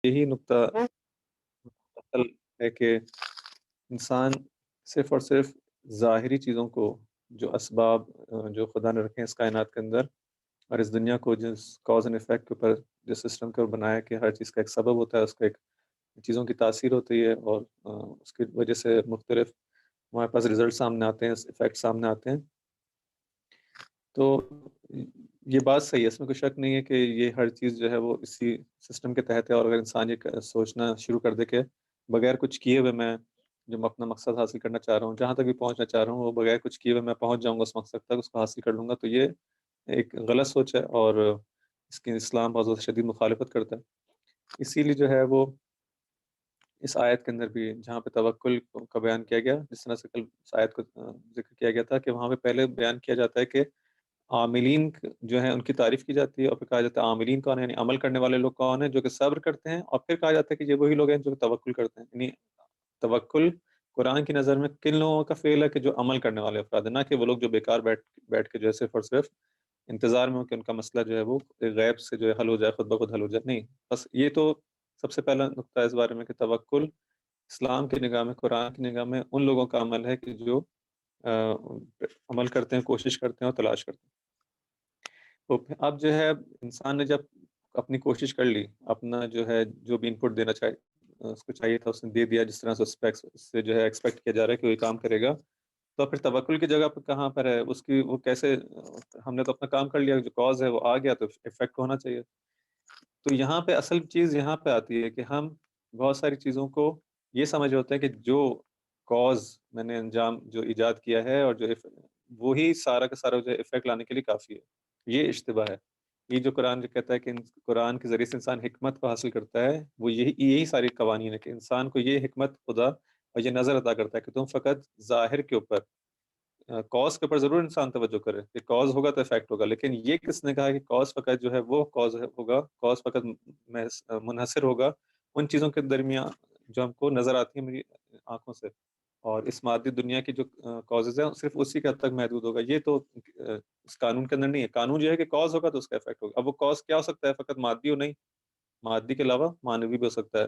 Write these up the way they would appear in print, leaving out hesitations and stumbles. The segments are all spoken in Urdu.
یہی نقطہ اصل ہے کہ انسان صرف اور صرف ظاہری چیزوں کو، جو اسباب جو خدا نے رکھے ہیں اس کائنات کے اندر، اور اس دنیا کو جس کاز اینڈ افیکٹ کے اوپر، جس سسٹم کے اوپر بنایا کہ ہر چیز کا ایک سبب ہوتا ہے، اس کا ایک چیزوں کی تاثیر ہوتی ہے، اور اس کی وجہ سے مختلف ہمارے پاس رزلٹ سامنے آتے ہیں، افیکٹ سامنے آتے ہیں. تو یہ بات صحیح ہے، اس میں کوئی شک نہیں ہے کہ یہ ہر چیز جو ہے وہ اسی سسٹم کے تحت ہے. اور اگر انسان یہ سوچنا شروع کر دے کہ بغیر کچھ کیے ہوئے میں جو اپنا مقصد حاصل کرنا چاہ رہا ہوں، جہاں تک بھی پہنچنا چاہ رہا ہوں، وہ بغیر کچھ کیے ہوئے میں پہنچ جاؤں گا اس مقصد تک، اس کو حاصل کر لوں گا، تو یہ ایک غلط سوچ ہے، اور اس کی اسلام بہت زیادہ شدید مخالفت کرتا ہے. اسی لیے جو ہے وہ اس آیت کے اندر بھی جہاں پہ توکل کا بیان کیا گیا، جس طرح سے کل اس آیت کو ذکر کیا گیا تھا، کہ وہاں پہ پہلے بیان کیا جاتا ہے کہ عاملین جو ہیں ان کی تعریف کی جاتی ہے، اور پھر کہا جاتا ہے عاملین کون ہیں، یعنی عمل کرنے والے لوگ کون ہیں جو کہ صبر کرتے ہیں، اور پھر کہا جاتا ہے کہ یہ وہی لوگ ہیں جو توکل کرتے ہیں. یعنی توکل قرآن کی نظر میں کن لوگوں کا فعل ہے کہ جو عمل کرنے والے افراد ہیں، نہ کہ وہ لوگ جو بیکار بیٹھ کے جو ہے صرف اور صرف انتظار میں ہو کہ ان کا مسئلہ جو ہے وہ غیب سے جو ہے حل ہو جائے، خود بخود حل ہو جائے. نہیں، بس یہ تو سب سے پہلا نقطہ اس بارے میں کہ توکل اسلام کی نگاہ میں، قرآن کی نگاہ میں ان لوگوں کا عمل ہے کہ جو عمل کرتے ہیں، کوشش کرتے ہیں اور تلاش کرتے ہیں. تو اب جو ہے انسان نے جب اپنی کوشش کر لی، اپنا جو ہے جو بھی انپٹ دینا اس کو چاہیے تھا اس نے دے دیا، جس طرح سے جو ہے ایکسپیکٹ کیا جا رہا ہے کہ وہ کام کرے گا، تو پھر توکل کی جگہ پہ کہاں پر ہے اس کی؟ وہ کیسے؟ ہم نے تو اپنا کام کر لیا، جو کاز ہے وہ آ گیا، تو افیکٹ ہونا چاہیے. تو یہاں پہ اصل چیز یہاں پہ آتی ہے کہ ہم بہت ساری چیزوں کو یہ سمجھ ہوتے ہیں کہ جو کاز میں نے انجام جو ایجاد کیا ہے، اور جو وہی سارا کا سارا جو افیکٹ لانے کے لیے کافی ہے. یہ اشتباہ ہے. یہ جو قرآن جو کہتا ہے کہ قرآن کے ذریعے سے انسان حکمت کو حاصل کرتا ہے، وہ یہی ساری قوانین ہے کہ انسان کو یہ حکمت خدا اور یہ نظر عطا کرتا ہے کہ تم فقط ظاہر کے اوپر، کاز کے اوپر ضرور انسان توجہ کرے کہ کاز ہوگا تو افیکٹ ہوگا، لیکن یہ کس نے کہا کہ کاز فقط جو ہے وہ کاز ہوگا؟ کاز فقط منحصر ہوگا ان چیزوں کے درمیان جو ہم کو نظر آتی ہیں میری آنکھوں سے، اور اس مادی دنیا کی جو کازز ہیں صرف اسی کے حد تک محدود ہوگا. یہ تو اس قانون کے اندر نہیں ہے. قانون یہ ہے کہ کاز ہوگا تو اس کا افیکٹ ہوگا. اب وہ کاز کیا ہو سکتا ہے؟ فقط مادی ہو نہیں، مادی کے علاوہ معنوی بھی ہو سکتا ہے.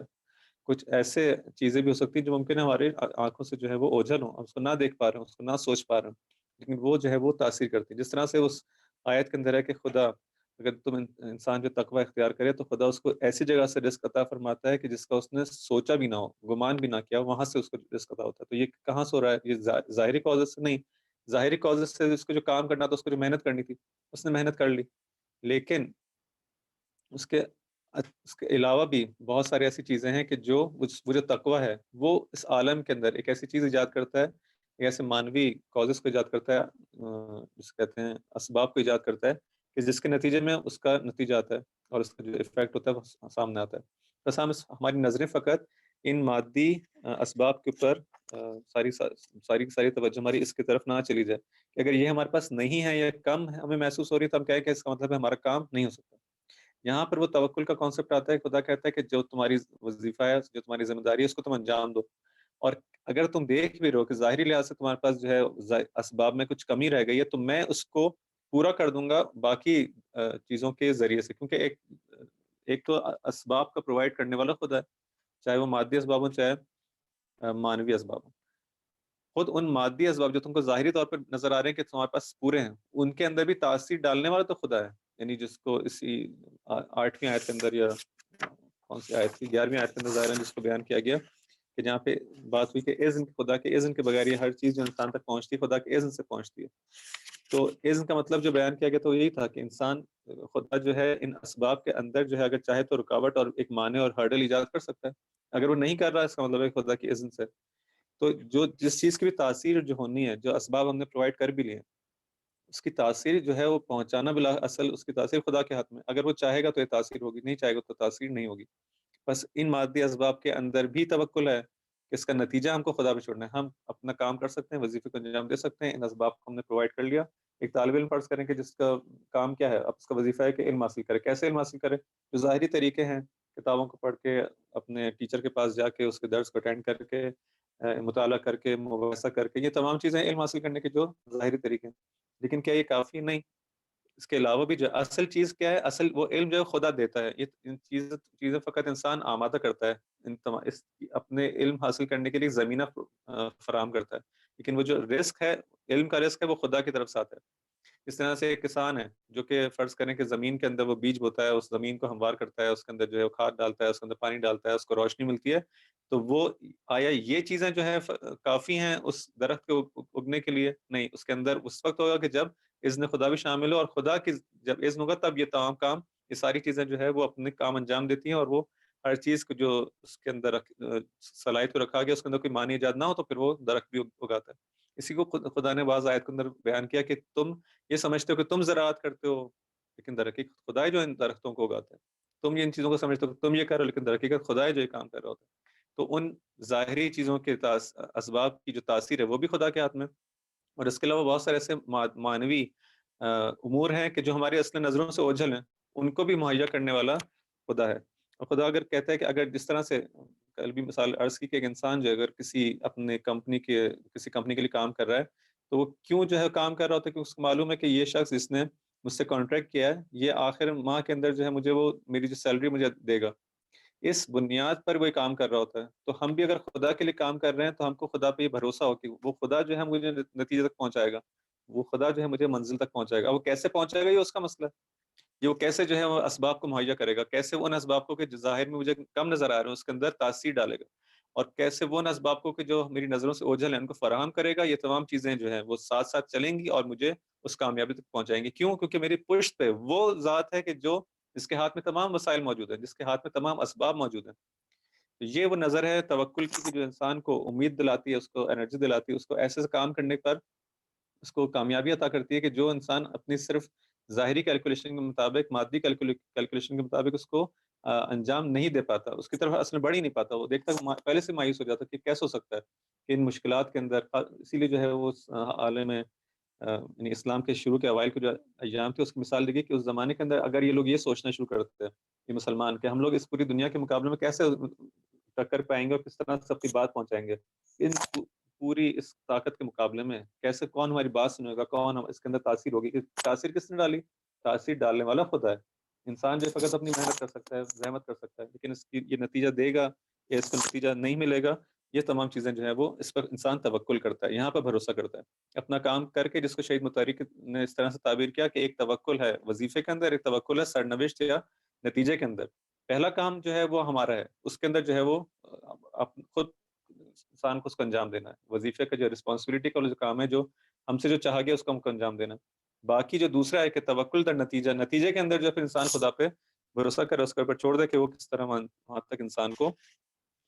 کچھ ایسے چیزیں بھی ہو سکتی ہیں جو ممکن ہے ہمارے آنکھوں سے جو ہے وہ اوجھل ہوں، ہم اس کو نہ دیکھ پا رہے ہیں، اس کو نہ سوچ پا رہے ہیں، لیکن وہ جو ہے وہ تاثیر کرتی ہے. جس طرح سے اس آیت کے اندر ہے کہ خدا اگر تم انسان جو تقوی اختیار کرے تو خدا اس کو ایسی جگہ سے رزق عطا فرماتا ہے کہ جس کا اس نے سوچا بھی نہ ہو، گمان بھی نہ کیا، وہاں سے اس کو رزق عطا ہوتا ہے. تو یہ کہاں سے ہو رہا ہے؟ یہ ظاہری کازز سے نہیں. ظاہری کازز سے اس کو جو کام کرنا تھا، اس کو جو محنت کرنی تھی، اس نے محنت کر لی، لیکن اس کے علاوہ بھی بہت ساری ایسی چیزیں ہیں کہ جو وہ جو تقوی ہے وہ اس عالم کے اندر ایک ایسی چیز ایجاد کرتا ہے، ایک ایسے مانوی کازز کو ایجاد کرتا ہے، جس کہتے ہیں اسباب کو ایجاد کرتا ہے، کہ جس کے نتیجے میں اس کا نتیجہ آتا ہے، اور اس کا جو افیکٹ ہوتا ہے وہ سامنے آتا ہے. بس ہماری نظریں فقط ان مادی اسباب کے اوپر ساری توجہ ہماری اس کی طرف نہ چلی جائے کہ اگر یہ ہمارے پاس نہیں ہے یا کم ہے ہمیں محسوس ہو رہی ہے، تو ہم کہیں کہ اس کا مطلب ہے ہمارا کام نہیں ہو سکتا. یہاں پر وہ توکل کا کانسیپٹ آتا ہے. خدا کہتا ہے کہ جو تمہاری وظیفہ ہے، جو تمہاری ذمہ داری ہے، اس کو تم انجام دو. اور اگر تم دیکھ بھی رہو کہ ظاہری لحاظ سے تمہارے پاس جو ہے اسباب میں کچھ کمی رہ گئی ہے، تو میں اس کو پورا کر دوں گا باقی چیزوں کے ذریعے سے. کیونکہ ایک تو اسباب کا پرووائڈ کرنے والا خدا ہے، چاہے وہ مادی اسباب ہوں چاہے مانوی اسباب ہوں. خود ان مادی اسباب جو تم کو ظاہری طور پر نظر آ رہے ہیں کہ تمہارے پاس پورے ہیں، ان کے اندر بھی تاثیر ڈالنے والا تو خدا ہے. یعنی جس کو اسی 8ویں آیت کے اندر، یا کون سی آیت تھی، 11ویں آیت کے اندر ظاہر جس کو بیان کیا گیا کہ جہاں پہ بات ہوئی کہ اذن، خدا کے اذن کے بغیر یہ ہر چیز جو انسان تک پہنچتی ہے خدا کے اذن سے پہنچتی ہے. تو اذن کا مطلب جو بیان کیا گیا تو یہی تھا کہ انسان خدا جو ہے ان اسباب کے اندر جو ہے اگر چاہے تو رکاوٹ اور ایک معنی اور ہرڈل ایجاد کر سکتا ہے. اگر وہ نہیں کر رہا ہے، اس کا مطلب ہے خدا کی اذن سے. تو جس چیز کی بھی تاثیر جو ہونی ہے، جو اسباب ہم نے پرووائڈ کر بھی لیے، اس کی تاثیر جو ہے وہ پہنچانا بلا اصل اس کی تاثیر خدا کے ہاتھ میں. اگر وہ چاہے گا تو یہ تاثیر ہوگی، نہیں چاہے گا تو تاثیر نہیں ہوگی. بس ان مادی اسباب کے اندر بھی توکل ہے کہ اس کا نتیجہ ہم کو خدا پہ چھوڑنا ہے. ہم اپنا کام کر سکتے ہیں، وظیفے کو انجام دے سکتے ہیں، ان اسباب کو ہم نے پرووائڈ کر لیا. ایک طالب علم فرض کریں کہ جس کا کام کیا ہے، اب اس کا وظیفہ ہے کہ علم حاصل کرے. کیسے علم حاصل کرے؟ جو ظاہری طریقے ہیں، کتابوں کو پڑھ کے، اپنے ٹیچر کے پاس جا کے، اس کے درس کو اٹینڈ کر کے، مطالعہ کر کے، مباحثہ کر کے، یہ تمام چیزیں علم حاصل کرنے کے جو ظاہری طریقے ہیں. لیکن کیا یہ کافی؟ نہیں. اس کے علاوہ بھی جو اصل چیز کیا ہے، اصل وہ علم جو ہے خدا دیتا ہے، یہ چیزیں فقط انسان آمادہ کرتا ہے، اس اپنے علم حاصل کرنے کے لیے زمینہ فراہم کرتا ہے، لیکن وہ جو رزق ہے، علم کا رزق ہے، وہ خدا کی طرف سے آتا ہے۔ اس طرح سے ایک کسان ہے جو کہ فرض کریں کہ زمین کے اندر وہ بیج بوتا ہے، اس زمین کو ہموار کرتا ہے، اس کے اندر جو ہے وہ کھاد ڈالتا ہے، اس کے اندر پانی ڈالتا ہے، اس کو روشنی ملتی ہے، تو وہ آیا یہ چیزیں جو ہے کافی ہیں اس درخت کے اگنے کے لیے؟ نہیں، اس کے اندر اس وقت ہوگا کہ جب اذن خدا بھی شامل ہو، اور خدا کی جب اذن ہوگا تب یہ تمام کام، یہ ساری چیزیں جو ہے وہ اپنے کام انجام دیتی ہیں، اور وہ ہر چیز کو جو اس کے اندر صلاحیت کو رکھا گیا اس کے اندر کوئی معنی ایجاد نہ ہو تو پھر وہ درخت بھی اگاتا ہے۔ اسی کو خدا نے بعض آیت کے اندر بیان کیا کہ تم یہ سمجھتے ہو کہ تم زراعت کرتے ہو، لیکن در حقیقت خدا ہے جو ان درختوں کو اگاتا ہے۔ تم یہ ان چیزوں کو سمجھتے ہو کہ تم یہ کر رہے ہو، لیکن در حقیقت خدا ہے جو یہ کام کر رہا ہوتا ہے۔ تو ان ظاہری چیزوں کے اسباب کی جو تاثیر ہے وہ بھی خدا کے ہاتھ میں، اور اس کے علاوہ بہت سارے ایسے معنوی امور ہیں کہ جو ہماری اصل نظروں سے اوجھل ہیں، ان کو بھی مہیا کرنے والا خدا ہے۔ اور خدا اگر کہتا ہے کہ اگر جس طرح سے کل بھی مثال عرض کی کہ ایک انسان جو اگر کسی کمپنی کے لیے کام کر رہا ہے، تو وہ کیوں جو ہے کام کر رہا ہوتا ہے؟ کیونکہ اس کو معلوم ہے کہ یہ شخص جس نے مجھ سے کانٹریکٹ کیا ہے، یہ آخر ماہ کے اندر جو ہے مجھے وہ میری جو سیلری مجھے دے گا، اس بنیاد پر وہ کام کر رہا ہوتا ہے۔ تو ہم بھی اگر خدا کے لیے کام کر رہے ہیں تو ہم کو خدا پہ یہ بھروسہ ہو کہ وہ خدا جو ہے مجھے نتیجے تک پہنچائے گا، وہ خدا جو ہے مجھے منزل تک پہنچائے گا۔ وہ کیسے پہنچائے گا یہ اس کا مسئلہ ہے، یہ وہ کیسے جو ہے وہ اسباب کو مہیا کرے گا، کیسے وہ ان اسباب کو کہ جو ظاہر میں مجھے کم نظر آ رہے ہیں اس کے اندر تاثیر ڈالے گا، اور کیسے وہ ان اسباب کو کہ جو میری نظروں سے اوجھل ہیں ان کو فراہم کرے گا۔ یہ تمام چیزیں جو ہیں وہ ساتھ ساتھ چلیں گی اور مجھے اس کامیابی تک پہنچائیں گی۔ کیوں؟ کیونکہ میری پشت پہ وہ ذات ہے کہ جس کے ہاتھ میں تمام وسائل موجود ہیں، جس کے ہاتھ میں تمام اسباب موجود ہیں۔ تو یہ وہ نظر ہے توکل کی کہ جو انسان کو امید دلاتی ہے، اس کو انرجی دلاتی ہے، اس کو ایسے کام کرنے پر اس کو کامیابی عطا کرتی ہے کہ جو انسان اپنی صرف ظاہری کیلکولیشن کے مطابق، مادی کیلکولیشن کے مطابق اس کو انجام نہیں دے پاتا، اس کی طرف اصل بڑھ ہی نہیں پاتا، وہ دیکھتا پہلے سے مایوس ہو جاتا کہ کیسے ہو سکتا ہے کہ ان مشکلات کے اندر۔ اسی لیے جو ہے وہ عالم یعنی اسلام کے شروع کے اوائل کے جو ایام تھے اس کی مثال دیکھیے کہ اس زمانے کے اندر اگر یہ لوگ یہ سوچنا شروع کرتے ہیں یہ مسلمان کہ ہم لوگ اس پوری دنیا کے مقابلے میں کیسے ٹکر پائیں گے اور کس طرح سے اپنی بات پہنچائیں گے، پوری اس طاقت کے مقابلے میں کیسے کون ہماری بات سنے گا، کون اس کے اندر تاثیر ہوگی، تاثیر کس نے ڈالی؟ تاثیر ڈالنے والا خدا ہے۔ انسان جو فقط اپنی محنت کر سکتا ہے، زحمت کر سکتا ہے، لیکن اس کی یہ نتیجہ دے گا یا اس کا نتیجہ نہیں ملے گا، یہ تمام چیزیں جو ہیں وہ اس پر انسان توکل کرتا ہے، یہاں پر بھروسہ کرتا ہے اپنا کام کر کے، جس کو شہید مطہری نے اس طرح سے تعبیر کیا کہ ایک توکل ہے وظیفے کے اندر، ایک توکل ہے سرنوشت یا نتیجے کے اندر۔ پہلا کام جو ہے وہ ہمارا ہے، اس کے اندر جو ہے وہ خود انسان کو اس کو انجام دینا ہے، وظیفے کا جو رسپانسبلٹی کا جو کام ہے، جو ہم سے جو چاہا گیا اس کو ہم کو انجام دینا ہے۔ باقی جو دوسرا ہے کہ توکل در نتیجہ، نتیجے کے اندر جو پھر انسان خدا پہ بھروسہ کرے، اس کے اوپر چھوڑ دے کہ وہ کس طرح وہاں تک انسان کو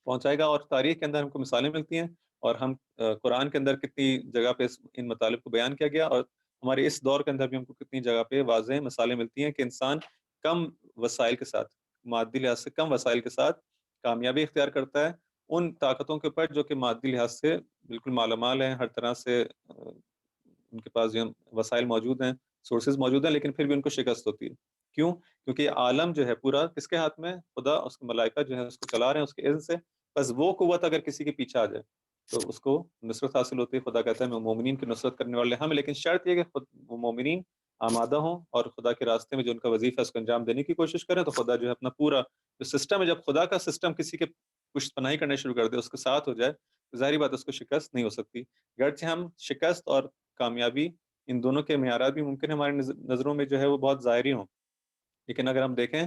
پہنچائے گا۔ اور تاریخ کے اندر ہم کو مثالیں ملتی ہیں، اور ہم قرآن کے اندر کتنی جگہ پہ ان مطالب کو بیان کیا گیا، اور ہمارے اس دور کے اندر بھی ہم کو کتنی جگہ پہ واضح مثالیں ملتی ہیں کہ انسان کم وسائل کے ساتھ، مادی لحاظ سے کم وسائل کے ساتھ کامیابی اختیار کرتا ہے ان طاقتوں کے اوپر جو کہ مادی لحاظ سے بالکل مالا مال ہیں، ہر طرح سے ان کے پاس جو وسائل موجود ہیں، سورسز موجود ہیں، لیکن پھر بھی ان کو شکست ہوتی ہے۔ کیوں؟ کیونکہ یہ عالم جو ہے پورا کس کے ہاتھ میں؟ خدا، اس کے ملائکہ جو ہے اس کو چلا رہے ہیں اس کے اذن سے۔ بس وہ قوت اگر کسی کے پیچھے آ جائے تو اس کو نصرت حاصل ہوتی ہے۔ خدا کہتا ہے میں مومنین کی نصرت کرنے والے ہم، لیکن شرط یہ کہ وہ مومنین آمادہ ہوں اور خدا کے راستے میں جو ان کا وظیفہ ہے اس کو انجام دینے کی کوشش کریں۔ تو خدا جو ہے اپنا پورا جو سسٹم ہے، جب خدا کا سسٹم کسی کے پشت پناہی کرنے شروع کر دے، اس کے ساتھ ہو جائے، تو ظاہری بات اس کو شکست نہیں ہو سکتی۔ گرچہ ہم شکست اور کامیابی ان دونوں کے معیارات بھی ممکن ہے ہماری نظروں میں جو ہے وہ بہت ظاہری ہوں، لیکن اگر ہم دیکھیں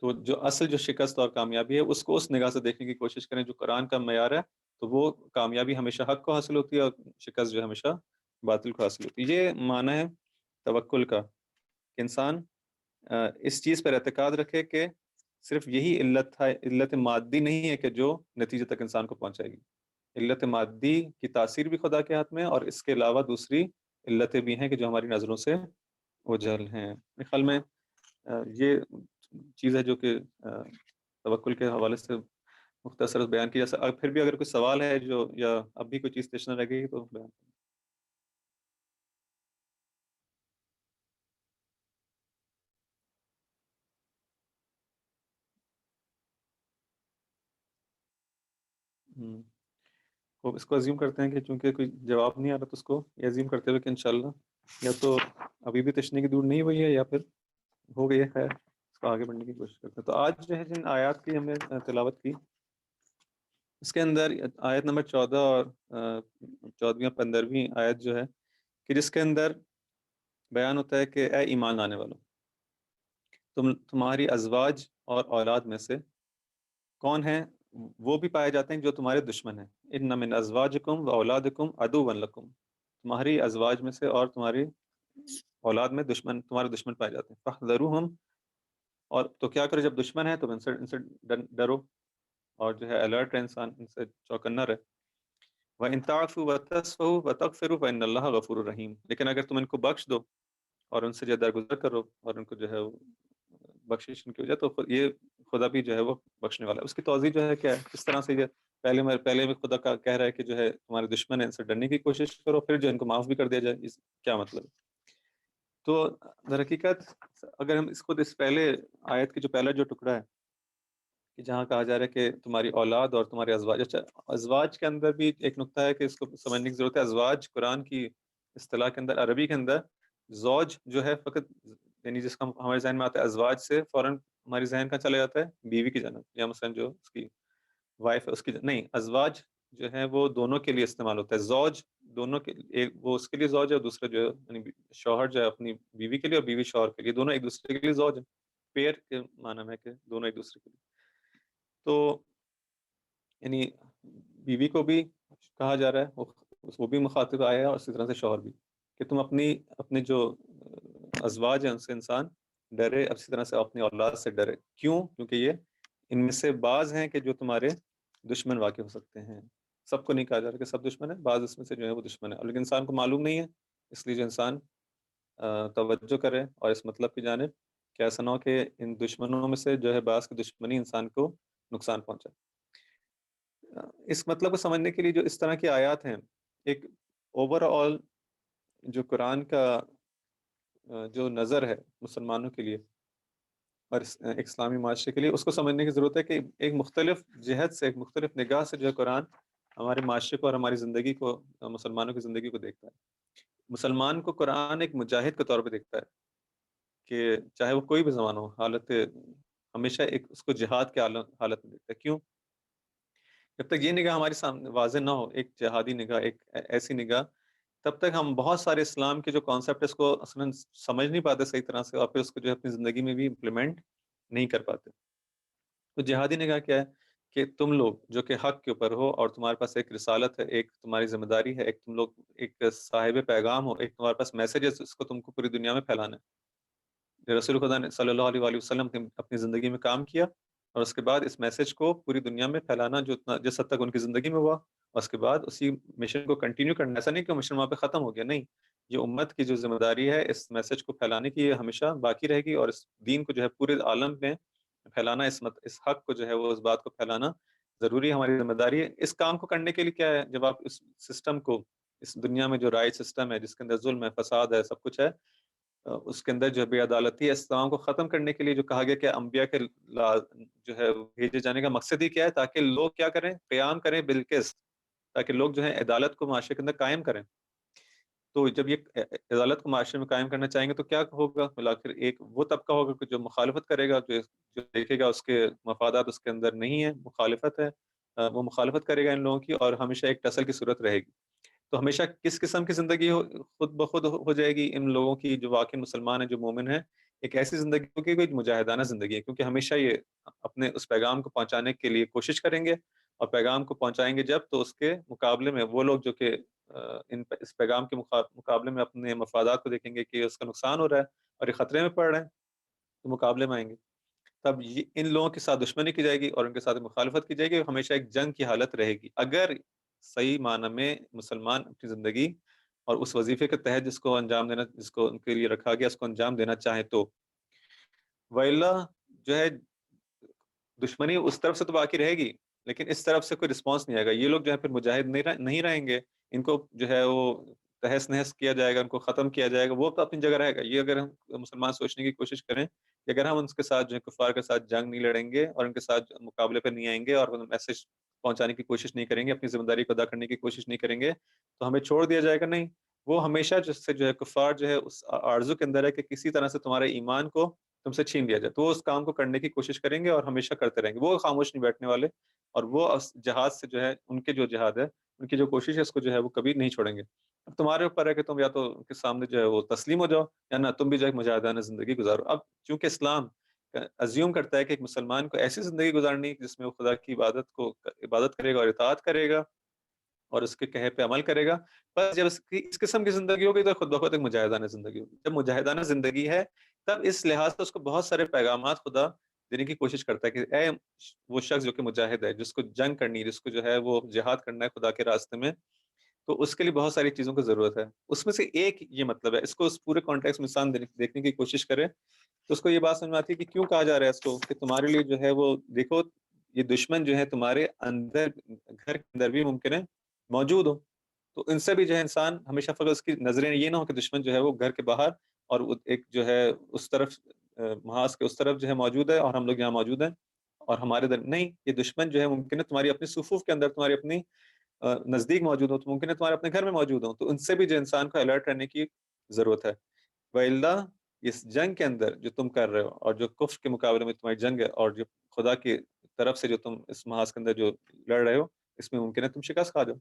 تو جو اصل جو شکست اور کامیابی ہے اس کو اس نگاہ سے دیکھنے کی کوشش کریں جو قرآن کا معیار ہے، تو وہ کامیابی ہمیشہ حق کو حاصل ہوتی ہے اور شکست جو ہے ہمیشہ باطل کو حاصل ہوتی ہے۔ یہ معنی ہے توکل کا کہ انسان اس چیز پر اعتقاد رکھے کہ صرف یہی علت ہے، علت مادی نہیں ہے کہ جو نتیجے تک انسان کو پہنچائے گی۔ علت مادی کی تاثیر بھی خدا کے ہاتھ میں ہے، اور اس کے علاوہ دوسری علتیں بھی ہیں کہ جو ہماری نظروں سے اوجھل ہیں۔ میرے خیال میں یہ چیز ہے جو کہ توکل کے حوالے سے مختصر بیان کی جا سکتا ہے۔ پھر بھی اگر کوئی سوال ہے جو یا اب بھی کوئی چیز تشنہ رہ گئی تو بیان کریں۔ تو اس کو عزیم کرتے ہیں کہ چونکہ کوئی جواب نہیں آ رہا تو اس کو یہ عزیم کرتے ہوئے کہ انشاءاللہ یا تو ابھی بھی تشنیگی دور نہیں ہوئی ہے یا پھر ہو گئی ہے؟ خیر اس کو آگے بڑھنے کی کوشش کرتے ہیں. تو آج جو ہے جن آیات کی ہم نے تلاوت کی، اس کے اندر آیت نمبر 14 اور 14ویں 15ویں آیت جو ہے کہ جس کے اندر بیان ہوتا ہے کہ اے ایمان لانے والوں، تمہاری ازواج اور اولاد میں سے کون ہیں وہ بھی پائے جاتے ہیں جو تمہارے دشمن ہیں. ان من ازواجکم و اولادکم عدوا لکم، تمہاری ازواج میں سے اور تمہاری اولاد میں تمہارے دشمن پائے جاتے ہیں. فاحذروہم، اور تو کیا کرو جب دشمن ہے تو ان سے ڈرو اور جو ہے الرٹ ہے انسان، ان سے چوکنا رہے. وَإِن تَعْفُوا وَتَصْفَحُوا وَتَغْفِرُوا فَإِنَّ اللَّهَ غَفُورٌ رَحِيمٌ، لیکن اگر تم ان کو بخش دو اور ان سے جو درگزر کرو اور ان کو جو ہے بخشش ان کی وجہ، تو یہ خدا بھی جو ہے وہ بخشنے والا ہے. اس کی توضیح جو ہے کیا ہے، کس طرح سے یہ پہلے میں خدا کا کہہ رہا ہے کہ جو ہے تمہارے دشمن ہیں ان سے ڈرنے کی کوشش کرو، پھر جو ان کو معاف بھی کر دیا جائے، اس کیا مطلب ہے؟ تو در حقیقت اگر ہم اس کو اس پہلے آیت کی جو پہلا جو ٹکڑا ہے کہ جہاں کہا جا رہا ہے کہ تمہاری اولاد اور تمہارے ازواج، اچھا ازواج کے اندر بھی ایک نقطہ ہے کہ اس کو سمجھنے کی ضرورت ہے. ازواج قرآن کی اصطلاح کے اندر، عربی کے اندر زوج جو ہے فقط، یعنی جس کا ہمارے ذہن میں آتا ہے ازواج سے فوراً ہماری ذہن کا چلا جاتا ہے بیوی کی جانب، یا مثلا جو اس کی وائف ہے اس کی نہیں، ازواج جو ہے وہ دونوں کے لیے استعمال ہوتا ہے. زوج دونوں کے، ایک وہ اس کے لیے زوج ہے، دوسرا جو ہے یعنی شوہر جو ہے اپنی بیوی کے لیے اور بیوی شوہر کے لیے، دونوں ایک دوسرے کے لیے زوج ہیں. پیر کے معنی میں کہ دونوں ایک دوسرے کے لیے. تو یعنی بیوی کو بھی کہا جا رہا ہے، وہ بھی مخاطب آیا ہے، اور اسی طرح سے شوہر بھی، کہ تم اپنے جو ازواج ہیں ان سے انسان ڈرے، اسی طرح سے اپنی اولاد سے ڈرے. کیوں؟ کیونکہ یہ ان میں سے بعض ہیں کہ جو تمہارے دشمن واقع ہو سکتے ہیں. سب کو نہیں کہا جا رہا کہ سب دشمن ہیں، بعض اس میں سے جو ہے وہ دشمن ہے، لیکن انسان کو معلوم نہیں ہے، اس لیے جو انسان توجہ کرے اور اس مطلب کی جانب کہ ایسا نہ ہو کہ ان دشمنوں میں سے جو ہے بعض کی دشمنی انسان کو نقصان پہنچائے. اس مطلب کو سمجھنے کے لیے جو اس طرح کی آیات ہیں، ایک اوور آل جو قرآن کا جو نظر ہے مسلمانوں کے لیے اور ایک اسلامی معاشرے کے لیے، اس کو سمجھنے کی ضرورت ہے کہ ایک مختلف جہت سے، ایک مختلف نگاہ سے جو ہے قرآن ہمارے معاشرے کو اور ہماری زندگی کو، مسلمانوں کی زندگی کو دیکھتا ہے. مسلمان کو قرآن ایک مجاہد کے طور پہ دیکھتا ہے کہ چاہے وہ کوئی بھی زمان ہو، حالت ہمیشہ ایک اس کو جہاد کے حالت میں دیکھتا ہے. کیوں؟ جب تک یہ نگاہ ہمارے سامنے واضح نہ ہو، ایک جہادی نگاہ، ایک ایسی نگاہ، تب تک ہم بہت سارے اسلام کے جو کانسیپٹ اس کو اصلاً سمجھ نہیں پاتے صحیح طرح سے، اور پھر اس کو جو ہے اپنی زندگی میں بھی امپلیمنٹ نہیں کر پاتے. تو جہادی نگاہ کیا ہے کہ تم لوگ جو کہ حق کے اوپر ہو اور تمہارے پاس ایک رسالت ہے، ایک تمہاری ذمہ داری ہے، ایک تم لوگ ایک صاحب پیغام ہو، ایک تمہارے پاس میسج ہے، اس کو تم کو پوری دنیا میں پھیلانا ہے. رسول خدا نے صلی اللہ علیہ وآلہ وسلم نے اپنی زندگی میں کام کیا، اور اس کے بعد اس میسج کو پوری دنیا میں پھیلانا جس حد تک ان کی زندگی میں ہوا، اور اس کے بعد اسی مشن کو کنٹینیو کرنا. ایسا نہیں کہ مشن وہاں پہ ختم ہو گیا، نہیں، یہ امت کی جو ذمہ داری ہے اس میسج کو پھیلانے کی، یہ ہمیشہ باقی رہے گی، اور اس دین کو جو ہے پورے عالم میں پھیلانا، اس حق کو جو ہے وہ اس بات کو پھیلانا ضروری ہماری ذمہ داری ہے. اس کام کو کرنے کے لیے کیا ہے، جب آپ اس سسٹم کو، اس دنیا میں جو رائٹ سسٹم ہے جس کے اندر ظلم ہے، فساد ہے، سب کچھ ہے، اس کے اندر جو بے عدالتی ہے، اس تمام کو ختم کرنے کے لیے جو کہا گیا کہ انبیاء کے جو ہے بھیجے جانے کا مقصد ہی کیا ہے، تاکہ لوگ کیا کریں، قیام کریں بالقسط، تاکہ لوگ جو ہے عدالت کو معاشرے کے اندر قائم کریں. تو جب یہ عدالت کو معاشرے میں قائم کرنا چاہیں گے تو کیا ہوگا، بالآخر ایک وہ طبقہ ہوگا کہ جو مخالفت کرے گا، جو دیکھے گا اس کے مفادات اس کے اندر نہیں ہے، مخالفت ہے، وہ مخالفت کرے گا ان لوگوں کی، اور ہمیشہ ایک ٹسل کی صورت رہے گی. تو ہمیشہ کس قسم کی زندگی خود بخود ہو جائے گی ان لوگوں کی جو واقعی مسلمان ہیں، جو مومن ہیں. ایک ایسی زندگی ہوگی کوئی مجاہدانہ زندگی ہے، کیونکہ ہمیشہ یہ اپنے اس پیغام کو پہنچانے کے لیے کوشش کریں گے، اور پیغام کو پہنچائیں گے جب، تو اس کے مقابلے میں وہ لوگ جو کہ اس پیغام کے مقابلے میں اپنے مفادات کو دیکھیں گے کہ اس کا نقصان ہو رہا ہے اور یہ خطرے میں پڑ رہے ہیں، تو مقابلے میں آئیں گے. تب ان لوگوں کے ساتھ دشمنی کی جائے گی اور ان کے ساتھ مخالفت کی جائے گی، ہمیشہ ایک جنگ کی حالت رہے گی. اگر صحیح معنی میں مسلمان اپنی زندگی اور اس وظیفے کے تحت جس کو انجام دینا، جس کو ان کے لیے رکھا گیا، اس کو انجام دینا چاہیں تو. وَإِلَّا جو ہے دشمنی اس طرف سے تو باقی رہے گی، لیکن اس طرف سے کوئی رسپانس نہیں آئے گا. یہ لوگ جو ہے پھر مجاہد نہیں رہیں گے، ان کو جو ہے وہ تہس نہس کیا جائے گا، ان کو ختم کیا جائے گا، وہ تو اپنی جگہ رہے گا. یہ اگر ہم مسلمان سوچنے کی کوشش کریں کہ اگر ہم ان کے ساتھ جو ہے کفار کے ساتھ جنگ نہیں لڑیں گے اور ان کے ساتھ مقابلے پہ نہیں آئیں گے اور میسج پہنچانے کی کوشش نہیں کریں گے، اپنی ذمہ داری کو ادا کرنے کی کوشش نہیں کریں گے، تو ہمیں چھوڑ دیا جائے گا. نہیں، وہ ہمیشہ جس سے جو ہے کفار جو ہے اس آرزو کے اندر ہے کہ کسی طرح سے تمہارے ایمان کو تم سے چھین لیا جائے، تو وہ اس کام کو کرنے کی کوشش کریں گے اور ہمیشہ کرتے رہیں گے، وہ خاموش نہیں بیٹھنے والے، اور وہ اس جہاد سے جو ہے ان کے جو جہاد ہے، ان کی جو کوشش ہے اس کو جو ہے وہ کبھی نہیں چھوڑیں گے۔ اب تمہارے اوپر ہے کہ تم یا تو ان کے سامنے جو ہے وہ تسلیم ہو جاؤ، یا نہ تم بھی جو ہے مجاہدانہ زندگی گزارو۔ اب چونکہ اسلام ازیوم کرتا ہے کہ ایک مسلمان کو ایسی زندگی گزارنی جس میں وہ خدا کی عبادت کرے گا اور اطاعت کرے گا اور اس کے کہے پہ عمل کرے گا، بس جب اس قسم کی زندگی ہوگی تو خود بخود ایک مجاہدانہ زندگی ہوگی۔ جب مجاہدانہ زندگی ہے تب اس لحاظ سے اس کو بہت سارے پیغامات خدا دینے کی کوشش کرتا ہے کہ اے وہ شخص جو کہ مجاہد ہے، جس کو جنگ کرنی ہے، جس کو جو ہے وہ جہاد کرنا ہے خدا کے راستے میں، تو اس کے لیے بہت ساری چیزوں کی ضرورت ہے۔ اس میں سے ایک یہ مطلب ہے، اس کو اس پورے کانٹیکس میں انسان دیکھنے کی کوشش کرے تو اس کو یہ بات سمجھ میں آتی ہے کہ کیوں کہا جا رہا ہے اس کو کہ تمہارے لیے جو ہے وہ دیکھو، یہ دشمن جو ہے تمہارے اندر گھر کے اندر بھی ممکن ہے موجود ہو، تو ان سے بھی جو ہے انسان ہمیشہ فقط اس کی نظریں یہ نہ ہو کہ دشمن جو ہے وہ گھر کے باہر اور ایک جو ہے اس طرف محاذ کے اس طرف جو ہے موجود ہے اور ہم لوگ یہاں موجود ہیں اور ہمارے در نہیں، یہ دشمن جو ہے ممکن ہے تمہاری اپنی صفوف کے اندر، تمہاری اپنی نزدیک موجود ہو، تو ممکن ہے تمہارے اپنے گھر میں موجود ہوں، تو ان سے بھی جو انسان کو الرٹ رہنے کی ضرورت ہے۔ وَإِلَّا اس جنگ کے اندر جو تم کر رہے ہو اور جو کفر کے مقابلے میں تمہاری جنگ ہے اور جو خدا کی طرف سے جو تم اس محاذ کے اندر جو لڑ رہے ہو، اس میں ممکن ہے تم شکست کھا جاؤ،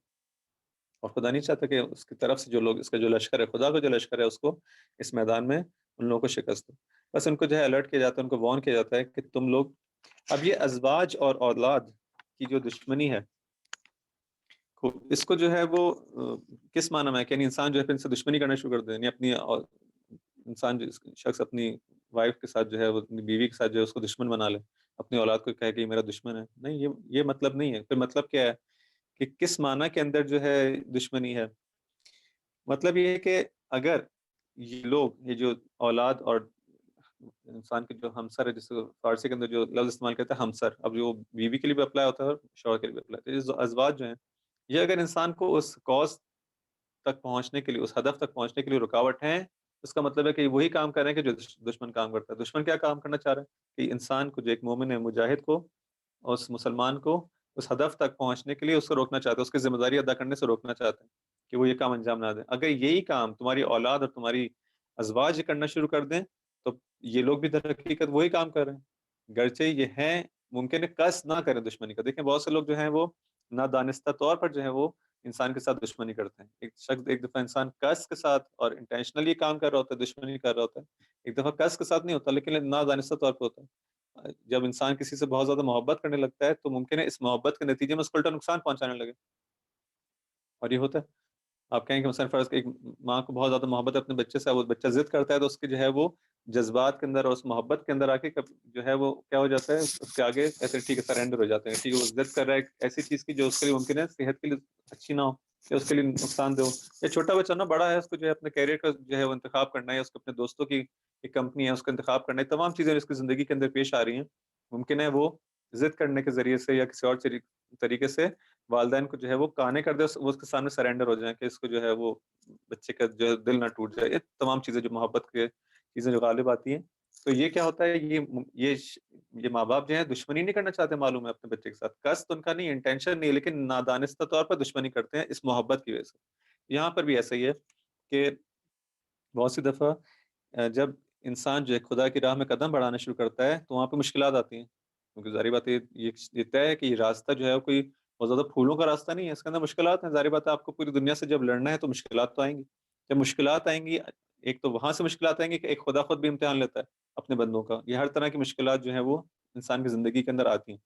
اور خدا نہیں چاہتا کہ اس کی طرف سے جو لوگ، اس کا جو لشکر ہے، خدا کا جو لشکر ہے، اس کو اس میدان میں ان لوگوں کو شکست دو۔ بس ان کو جو ہے الرٹ کیا جاتا ہے، ان کو وارن کیا جاتا ہے کہ تم لوگ اب یہ ازواج اور اولاد کی جو دشمنی ہے، اس کو جو ہے وہ کس معنی میں ہے کہ یعنی انسان جو ہے پھر ان سے دشمنی کرنا شروع کر دے، یعنی اپنی انسان جو شخص اپنی وائف کے ساتھ جو ہے وہ اپنی بیوی کے ساتھ جو ہے اس کو دشمن بنا لے، اپنی اولاد کو کہے کہ یہ میرا دشمن ہے، نہیں، یہ مطلب نہیں ہے۔ پھر مطلب کیا ہے کہ کس معنی کے اندر جو ہے دشمنی ہے؟ مطلب یہ ہے کہ اگر یہ لوگ، یہ جو اولاد اور انسان کے جو ہمسر ہے، جس کو فارسی کے اندر جو لفظ استعمال کرتا ہے ہمسر، اب جو بیوی کے لیے بھی اپلائی ہوتا ہے اور شوہر کے لیے بھی اپلائی ہوتا ہے، یہ ازواج جو ہیں، یہ اگر انسان کو اس کاز تک پہنچنے کے لیے، اس ہدف تک پہنچنے کے لیے رکاوٹ ہیں، اس کا مطلب ہے کہ وہی کام کر رہے ہیں کہ جو دشمن کام کرتا ہے۔ دشمن کیا کام کرنا چاہ رہا ہے کہ انسان کو، جو ایک مومن ہے، مجاہد کو، اس مسلمان کو اس ہدف تک پہنچنے کے لیے اس کو روکنا چاہتے ہیں، اس کی ذمہ داری ادا کرنے سے روکنا چاہتے ہیں کہ وہ یہ کام انجام نہ دیں۔ اگر یہی کام تمہاری اولاد اور تمہاری ازواج کرنا شروع کر دیں تو یہ لوگ بھی در حقیقت وہی کام کر رہے ہیں، گرچہ یہ ہیں ممکن ہے قصد نہ کریں دشمنی کا۔ دیکھیں بہت سے لوگ جو ہیں وہ نادانستہ طور پر جو ہے وہ انسان کے ساتھ دشمنی کرتے ہیں۔ ایک شخص، ایک دفعہ انسان قصد کے ساتھ اور انٹینشنلی کام کر رہا ہوتا ہے، دشمنی کر رہا ہوتا ہے، ایک دفعہ قصد کے ساتھ نہیں ہوتا لیکن نادانستہ طور پہ ہوتا ہے۔ جب انسان کسی سے بہت زیادہ محبت کرنے لگتا ہے تو ممکن ہے اس محبت کے نتیجے میں اس کو الٹا نقصان پہنچانے لگے، اور یہ ہوتا ہے۔ آپ کہیں کہ مثلا فرض کہ ایک ماں کو بہت زیادہ محبت ہے اپنے بچے سے، وہ بچہ ضد کرتا ہے تو اس کے جو ہے وہ جذبات کے اندر اور اس محبت کے اندر آ کے جو ہے وہ کیا ہو جاتا ہے، اس کے آگے ایسے ٹھیک ہے سرینڈر ہو جاتے ہیں، ٹھیک ہے وہ ضد کر رہا ہے ایسی چیز کی جو اس کے لیے ممکن ہے صحت کے لیے اچھی نہ ہو یا اس کے لیے نقصان دہ ہو، یا چھوٹا بچہ نہ بڑا ہے، اس کو جو ہے اپنے کیریئر کا جو ہے وہ انتخاب کرنا ہے، اس کو اپنے دوستوں کی ایک کمپنی ہے اس کا انتخاب کرنا ہے، تمام چیزیں اس کی زندگی کے اندر پیش آ رہی ہیں، ممکن ہے وہ ضد کرنے کے ذریعے سے یا کسی اور طریقے سے والدین کو جو ہے وہ کانے کر دے، وہ اس کے سامنے سرینڈر ہو جائیں کہ اس کو جو ہے وہ بچے کا جو ہے دل نہ ٹوٹ جائے، یہ تمام چیزیں جو محبت کے چیزیں جو غالب آتی ہیں، تو یہ کیا ہوتا ہے، یہ ماں باپ جو ہے دشمنی نہیں کرنا چاہتے، معلوم ہے اپنے بچے کے ساتھ، قصد ان کا نہیں، انٹینشن نہیں، لیکن نادانستہ طور پر دشمنی کرتے ہیں اس محبت کی وجہ سے۔ یہاں پر بھی ایسا ہی ہے کہ بہت سی دفعہ جب انسان جو ہے خدا کی راہ میں قدم بڑھانا شروع کرتا ہے تو وہاں پہ مشکلات آتی ہیں، کیونکہ ظاہر بات ہے یہ طے ہے کہ یہ راستہ جو ہے کوئی بہت زیادہ پھولوں کا راستہ نہیں ہے، اس کے اندر مشکلات ہیں، ظاہر بات ہے آپ کو پوری دنیا سے جب لڑنا ہے تو مشکلات تو آئیں گی۔ جب مشکلات آئیں گی، ایک تو وہاں سے مشکلات آئیں گی کہ ایک خدا خود بھی امتحان لیتا ہے اپنے بندوں کا، یہ ہر طرح کی مشکلات جو ہیں وہ انسان کی زندگی کے اندر آتی ہیں۔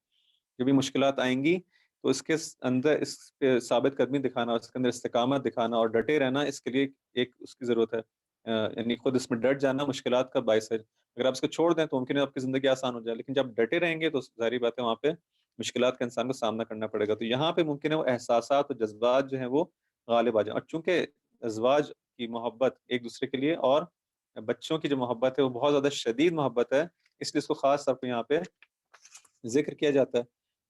جب بھی مشکلات آئیں گی تو اس کے اندر اس پہ ثابت قدمی دکھانا، اس کے اندر استقامت دکھانا اور ڈٹے رہنا، اس کے لیے ایک اس کی ضرورت ہے، یعنی خود اس میں ڈٹ جانا مشکلات کا باعث ہے۔ اگر آپ اس کو چھوڑ دیں تو ممکن ہے آپ کی زندگی آسان ہو جائے، لیکن جب ڈٹے رہیں گے تو ظاہری بات ہے وہاں پہ مشکلات کا انسان کو سامنا کرنا پڑے گا۔ تو یہاں پہ ممکن ہے وہ احساسات اور جذبات جو ہیں وہ غالب آ جائیں، اور چونکہ ازواج کی محبت ایک دوسرے کے لیے اور بچوں کی جو محبت ہے وہ بہت زیادہ شدید محبت ہے، اس لیے اس کو خاص طور پہ یہاں پہ ذکر کیا جاتا ہے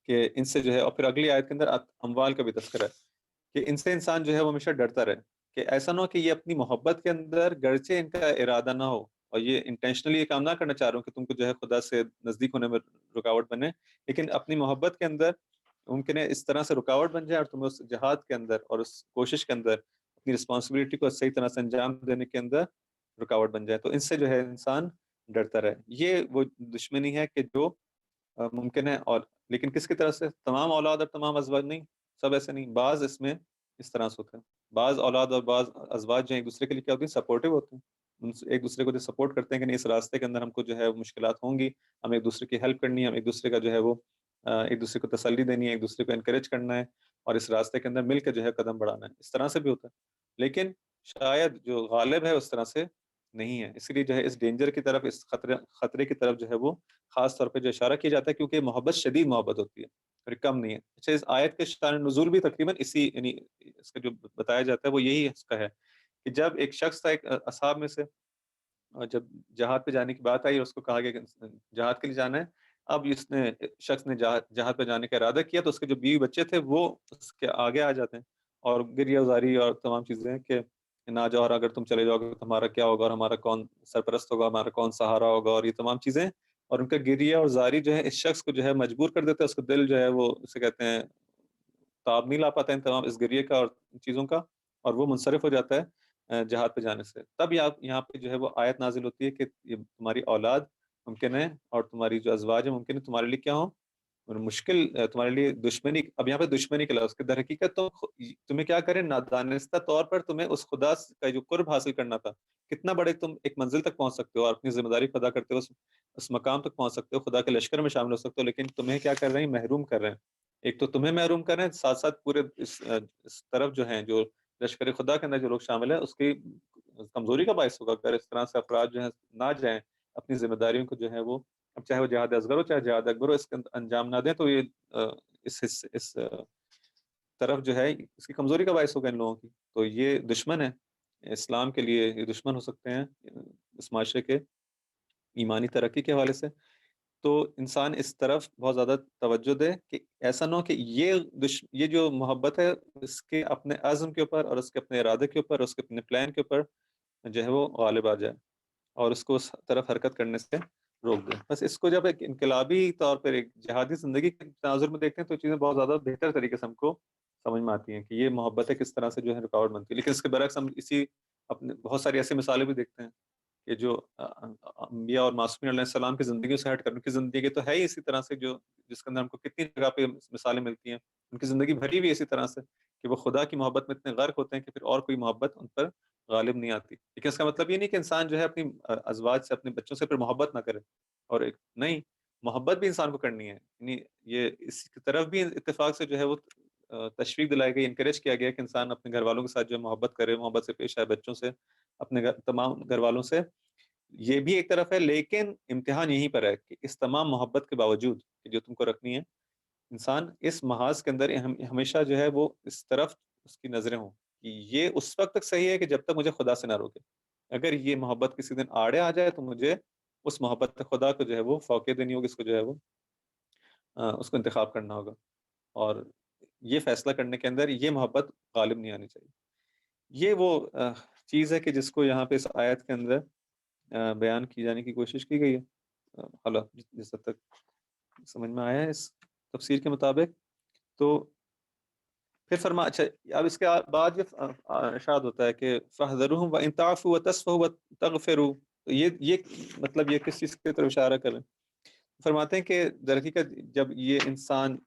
کہ ان سے جو ہے، اور پھر اگلی آیت کے اندر اموال کا بھی تذکرہ ہے کہ ان سے انسان جو ہے وہ ہمیشہ ڈرتا رہے، کہ ایسا نہ ہو کہ یہ اپنی محبت کے اندر گرچہ ان کا ارادہ نہ ہو اور یہ انٹینشنلی یہ کام نہ کرنا چاہ رہا ہوں کہ تم کو جو ہے خدا سے نزدیک ہونے میں رکاوٹ بنے، لیکن اپنی محبت کے اندر ممکن ہے اس طرح سے رکاوٹ بن جائے اور تمہیں اس جہاد کے اندر اور اس کوشش کے اندر اپنی رسپانسبلٹی کو صحیح طرح سے انجام دینے کے اندر رکاوٹ بن جائے. تو ان سے جو ہے انسان ڈرتا رہے. یہ وہ دشمنی ہے کہ جو ممکن ہے. اور لیکن کس کی طرف سے؟ تمام اولاد اور تمام ازواج نہیں، سب ایسے نہیں. بعض اس میں اس طرح سے ہوتے ہیں. بعض اولاد اور بعض ازواج جو ہیں ایک دوسرے کے لیے کیا ہوتے ہیں؟ سپورٹیو ہوتے ہیں. ایک دوسرے کو جو سپورٹ کرتے ہیں کہ نہیں، اس راستے کے اندر ہم کو جو ہے مشکلات ہوں گی، ہم ایک دوسرے کی ہیلپ کرنی ہے، ہم ایک دوسرے کا جو ہے وہ ایک دوسرے کو تسلی دینی ہے، ایک دوسرے کو انکریج کرنا ہے، اور اس راستے کے اندر مل کے جو ہے قدم بڑھانا ہے. اس طرح سے بھی ہوتا ہے. لیکن شاید جو غالب ہے اس طرح سے نہیں ہے. اس لیے جو ہے اس ڈینجر کی طرف، اس خطرے کی طرف جو ہے وہ خاص طور پہ جو اشارہ کیا جاتا ہے، کیونکہ محبت شدید محبت ہوتی ہے اور کم نہیں ہے. اچھا، اس آیت کے شان نزول بھی تقریباً اسی، یعنی اس کا جو بتایا جاتا ہے وہ یہی اس کا ہے کہ جب ایک شخص تھا، ایک اصحاب میں سے، اور جب جہاد پہ جانے کی بات آئی اور اس کو کہا گیا کہ جہاد کے لیے جانا ہے. اب اس نے شخص نے جہاد پہ جانے کا ارادہ کیا، تو اس کے جو بیوی بچے تھے وہ اس کے آگے آ جاتے ہیں اور گریہ وزاری اور تمام چیزیں کہ نہ جاؤ، اور اگر تم چلے جاؤ گے تو ہمارا کیا ہوگا، اور ہمارا کون سرپرست ہوگا، ہمارا کون سہارا ہوگا، اور یہ تمام چیزیں. اور ان کا گریہ اور زاری جو ہے اس شخص کو جو ہے مجبور کر دیتا ہے. اس کا دل جو ہے وہ اسے کہتے ہیں تاب نہیں لا پاتا ان تمام اس گریے کا اور چیزوں کا، اور وہ منصرف ہو جاتا ہے جہاد پہ جانے سے. تب یہاں پہ جو ہے وہ آیت نازل ہوتی ہے کہ یہ تمہاری اولاد ممکن ہے اور تمہاری جو ازواج ہیں ممکن ہے تمہارے لیے کیا ہو، مشکل، تمہارے لیے دشمنی. اب یہاں پہ دشمنی کے لفظ کے در حقیقت تو تمہیں کیا کریں، نادانستہ طور پر تمہیں اس خدا کا جو قرب حاصل کرنا تھا. کتنا بڑے تم ایک منزل تک پہنچ سکتے ہو اور اپنی ذمہ داری ادا کرتے ہو، اس مقام تک پہنچ سکتے ہو، خدا کے لشکر میں شامل ہو سکتے ہو. لیکن تمہیں کیا کر رہے ہیں؟ محروم کر رہے ہیں. ایک تو تمہیں محروم کر رہے ہیں، ساتھ ساتھ پورے اس طرف جو ہیں جو لشکر خدا کے اندر جو لوگ شامل ہیں اس کی کمزوری کا باعث ہوگا اگر اس طرح سے افراد جو ہیں نہ جائیں اپنی ذمہ داریوں کو جو ہے وہ، اب چاہے وہ جہاد اصغر ہو چاہے جہاد اکبر ہو، اس کا انجام نہ دیں تو یہ اس طرف جو ہے اس کی کمزوری کا باعث ہوگا ان لوگوں کی. تو یہ دشمن ہے اسلام کے لیے، یہ دشمن ہو سکتے ہیں اس معاشرے کے ایمانی ترقی کے حوالے سے. تو انسان اس طرف بہت زیادہ توجہ دے کہ ایسا نہ ہو کہ یہ جو محبت ہے اس کے اپنے عزم کے اوپر اور اس کے اپنے ارادے کے اوپر اور اس کے اپنے پلان کے اوپر جو ہے وہ غالب آ جائے اور اس کو اس طرف حرکت کرنے سے روک دیں. بس اس کو جب ایک انقلابی طور پر ایک جہادی زندگی کے تناظر میں دیکھتے ہیں تو چیزیں بہت زیادہ بہتر طریقے سے ہم کو سمجھ میں آتی ہیں کہ یہ محبت کس طرح سے جو ہے رکاوٹ بنتی ہے. لیکن اس کے برعکس ہم اسی اپنے بہت ساری ایسی مثالیں بھی دیکھتے ہیں کہ جو انبیاء اور معصومین علیہ السلام کی زندگیوں سے ہٹ کر، ان کی زندگی تو ہے ہی اسی طرح سے جو جس کے اندر ہم کو کتنی جگہ پہ مثالیں ملتی ہیں، ان کی زندگی بھری ہوئی اسی طرح سے کہ وہ خدا کی محبت میں اتنے غرق ہوتے ہیں کہ پھر اور کوئی محبت ان پر غالب نہیں آتی. لیکن اس کا مطلب یہ نہیں کہ انسان جو ہے اپنی ازواج سے، اپنے بچوں سے پھر محبت نہ کرے. اور ایک نہیں، محبت بھی انسان کو کرنی ہے. یعنی یہ اس کی طرف بھی اتفاق سے جو ہے وہ تشویق دلائی گئی، انکریج کیا گیا کہ انسان اپنے گھر والوں کے ساتھ جو محبت کرے، محبت سے پیش آئے، بچوں سے، اپنے تمام گھر والوں سے. یہ بھی ایک طرف ہے، لیکن امتحان یہیں پر ہے کہ اس تمام محبت کے باوجود کہ جو تم کو رکھنی ہے، انسان اس محاذ کے اندر ہمیشہ جو ہے وہ اس طرف اس کی نظریں ہوں کہ یہ اس وقت تک صحیح ہے کہ جب تک مجھے خدا سے نہ روکے. اگر یہ محبت کسی دن آڑے آ جائے تو مجھے اس محبت خدا کو جو ہے وہ فوقیت دینی ہوگی، اس کو جو ہے وہ اس کو انتخاب کرنا ہوگا. اور یہ فیصلہ کرنے کے اندر یہ محبت غالب نہیں آنی چاہیے. یہ وہ چیز ہے کہ جس کو یہاں پہ اس آیت کے اندر بیان کی جانے کی کوشش کی گئی ہے. حالانکہ جس حد تک سمجھ میں آیا ہے اس تفسیر کے مطابق. تو پھر اچھا، اب اس کے بعد یہ ارشاد ہوتا ہے کہ فَاحْذَرُوهُمْ وَإِن تَعْفُوا وَتَصْفَحُوا وَتَغْفِرُوا. تو یہ مطلب یہ کس چیز کی طرف اشارہ کر رہے ہیں؟ فرماتے ہیں کہ در حقیقت جب یہ انسان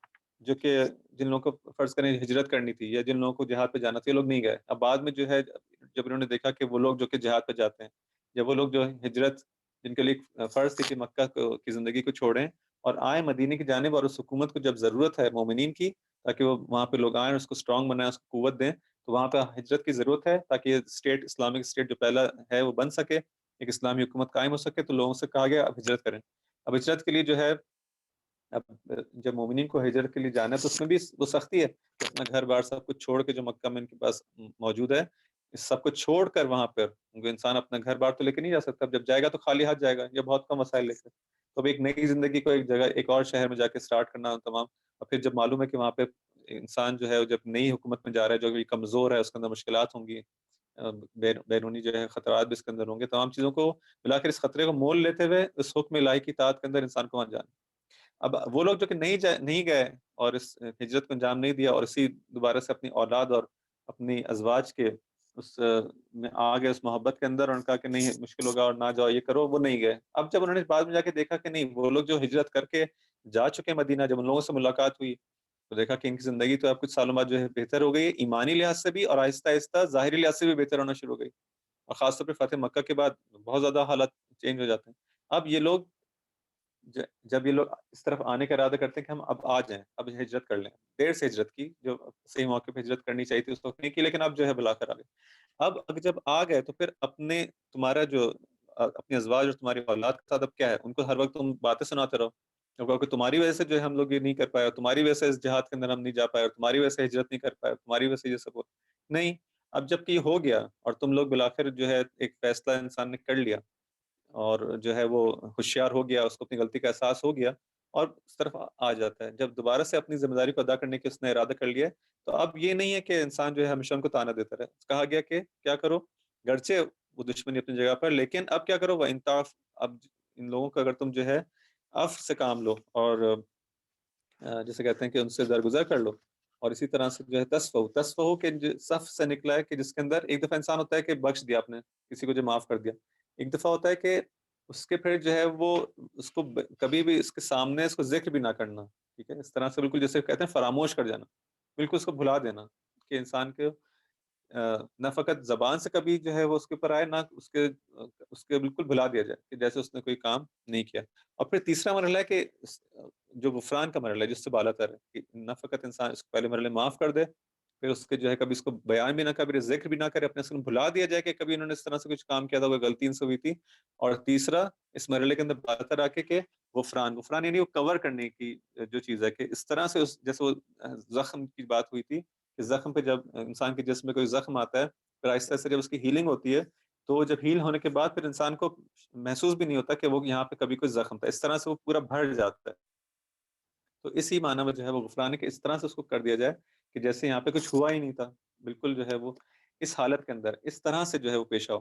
جو کہ جن لوگوں کو فرض کریں ہجرت کرنی تھی یا جن لوگوں کو جہاد پہ جانا تھا، یہ لوگ نہیں گئے. اب بعد میں جو ہے جب انہوں نے دیکھا کہ وہ لوگ جو کہ جہاد پہ جاتے ہیں، جب وہ لوگ جو ہجرت جن کے لیے فرض تھی کہ مکہ کی زندگی کو چھوڑیں اور آئیں مدینے کی جانب، اور اس حکومت کو جب ضرورت ہے مومنین کی تاکہ وہ وہاں پہ لوگ آئیں، اس کو اسٹرانگ بنائیں، اس کو قوت دیں، تو وہاں پہ ہجرت کی ضرورت ہے تاکہ یہ اسٹیٹ، اسلامک اسٹیٹ جو پہلا ہے وہ بن سکے، ایک اسلامی حکومت قائم ہو سکے. تو لوگوں سے کہا گیا اب ہجرت کریں. اب ہجرت کے لیے جو ہے، اب جب مومنین کو ہجرت کے لیے جانا ہے تو اس میں بھی وہ سختی ہے کہ اپنا گھر بار سب کچھ چھوڑ کے جو مکہ میں ان کے پاس موجود ہے، اس سب کو چھوڑ کر وہاں پر انسان اپنا گھر بار تو لے کے نہیں جا سکتا. اب جب جائے گا تو خالی ہاتھ جائے گا یا بہت کم وسائل لے کر. تو اب ایک نئی زندگی کو ایک جگہ، ایک اور شہر میں جا کے سٹارٹ کرنا تمام. اور پھر جب معلوم ہے کہ وہاں پہ انسان جو ہے جب نئی حکومت میں جا رہا ہے جو کہ کمزور ہے، اس کے اندر مشکلات ہوں گی، بیرونی جو ہے خطرات بھی اس کے اندر ہوں گے، تمام چیزوں کو ملا کر اس خطرے کو مول لیتے ہوئے اس حکم الہی کی اطاعت کے اندر انسان کو وہاں جانا. اب وہ لوگ جو کہ نہیں گئے اور اس ہجرت کو انجام نہیں دیا اور اسی دوبارہ سے اپنی اولاد اور اپنی ازواج کے اس میں آ گئے اس محبت کے اندر، اور کہا کہ نہیں مشکل ہوگا اور نہ جاؤ، یہ کرو، وہ نہیں گئے۔ اب جب انہوں نے بعد میں جا کے دیکھا کہ نہیں، وہ لوگ جو ہجرت کر کے جا چکے ہیں مدینہ، جب ان لوگوں سے ملاقات ہوئی تو دیکھا کہ ان کی زندگی تو اب کچھ سالوں بعد جو ہے بہتر ہو گئی ہے، ایمانی لحاظ سے بھی، اور آہستہ آہستہ ظاہری لحاظ سے بھی بہتر ہونا شروع ہو گئی، اور خاص طور پہ فتح مکہ کے بعد بہت زیادہ حالات چینج ہو جاتے ہیں۔ اب یہ لوگ جب یہ لوگ اس طرف آنے کا ارادہ کرتے ہیں کہ ہم اب آ جائیں، اب ہجرت کر لیں، دیر سے ہجرت کی، جو صحیح موقع پہ ہجرت کرنی چاہیے تھی اس وقت نہیں کی، لیکن اب جو ہے بلا کر آ گئے۔ اب جب آ گئے تو پھر اپنے تمہارا جو اپنے ازواج اور تمہاری اولاد کے ساتھ اب کیا ہے، ان کو ہر وقت تم باتیں سناتے رہو، کیونکہ تمہاری وجہ سے جو ہے ہم لوگ یہ نہیں کر پائے، اور تمہاری وجہ سے اس جہاد کے اندر ہم نہیں جا پائے، اور تمہاری وجہ سے ہجرت نہیں کر پائے، تمہاری وجہ سے یہ سب ہو نہیں۔ اب جب کہ یہ ہو گیا اور تم لوگ بالآخر جو ہے ایک فیصلہ انسان نے کر لیا، اور جو ہے وہ ہوشیار ہو گیا، اس کو اپنی غلطی کا احساس ہو گیا، اور اس طرف آ جاتا ہے، جب دوبارہ سے اپنی ذمہ داری کو ادا کرنے کی اس نے ارادہ کر لیا ہے، تو اب یہ نہیں ہے کہ انسان جو ہے ہمیشہ ان کو تانا دیتا رہے۔ کہا گیا کہ کیا کرو، گرچہ وہ دشمنی اپنی جگہ پر، لیکن اب کیا کرو، وہ انصاف، اب ان لوگوں کا اگر تم جو ہے عفو سے کام لو، اور جیسے کہتے ہیں کہ ان سے درگزر کر لو، اور اسی طرح سے جو ہے تصفو کے صف سے نکلا ہے کہ جس کے اندر ایک دفعہ انسان ہوتا ہے کہ بخش دیا آپ نے کسی کو، جو معاف کر دیا، ایک دفعہ ہوتا ہے کہ اس کے پھر جو ہے وہ اس کو کبھی بھی اس کے سامنے اس کو ذکر بھی نہ کرنا، ٹھیک ہے، اس طرح سے بالکل جیسے کہتے ہیں فراموش کر جانا، بالکل اس کو بھلا دینا، کہ انسان کے نہ فقط زبان سے کبھی جو ہے وہ اس کے اوپر آئے، نہ اس کے بالکل بھلا دیا جائے کہ جیسے اس نے کوئی کام نہیں کیا۔ اور پھر تیسرا مرحلہ ہے کہ جو غفران کا مرحلہ ہے، جس سے بالا تر ہے، کہ نہ فقط انسان اس کو پہلے مرحلے میں معاف کر دے، پھر اس کے جو ہے کبھی اس کو بیان بھی نہ، کبھی ذکر بھی نہ کرے، اپنے سے بھلا دیا جائے کہ کبھی انہوں نے اس طرح سے کچھ کام کیا تھا، کوئی غلطی ان سے ہوئی تھی۔ اور تیسرا اس مرحلے کے اندر بالا تر آ کے غفران یعنی وہ کور کرنے کی جو چیز ہے، کہ اس طرح سے جیسے وہ زخم کی بات ہوئی تھی، کہ زخم پہ جب انسان کے جسم میں کوئی زخم آتا ہے، پھر آہستہ آہستہ جب اس کی ہیلنگ ہوتی ہے، تو جب ہیل ہونے کے بعد پھر انسان کو محسوس بھی نہیں ہوتا کہ وہ یہاں پہ کبھی کوئی زخم تھا، اس طرح سے وہ پورا بھر جاتا ہے۔ تو اسی معنی میں جو ہے وہ غفران ہے کہ اس طرح سے اس کو کر دیا جائے کہ جیسے یہاں پہ کچھ ہوا ہی نہیں تھا، بالکل جو ہے وہ اس حالت کے اندر اس طرح سے جو ہے وہ پیش آؤ۔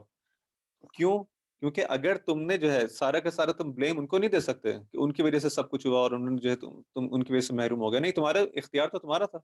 کیوں؟ کیونکہ اگر تم نے جو ہے سارا کا سارا تم بلیم ان کو نہیں دے سکتے کہ ان کی وجہ سے سب کچھ ہوا اور انہوں نے جو ہے تم ان کی وجہ سے محروم ہو گئے، نہیں، تمہارا اختیار تو تمہارا تھا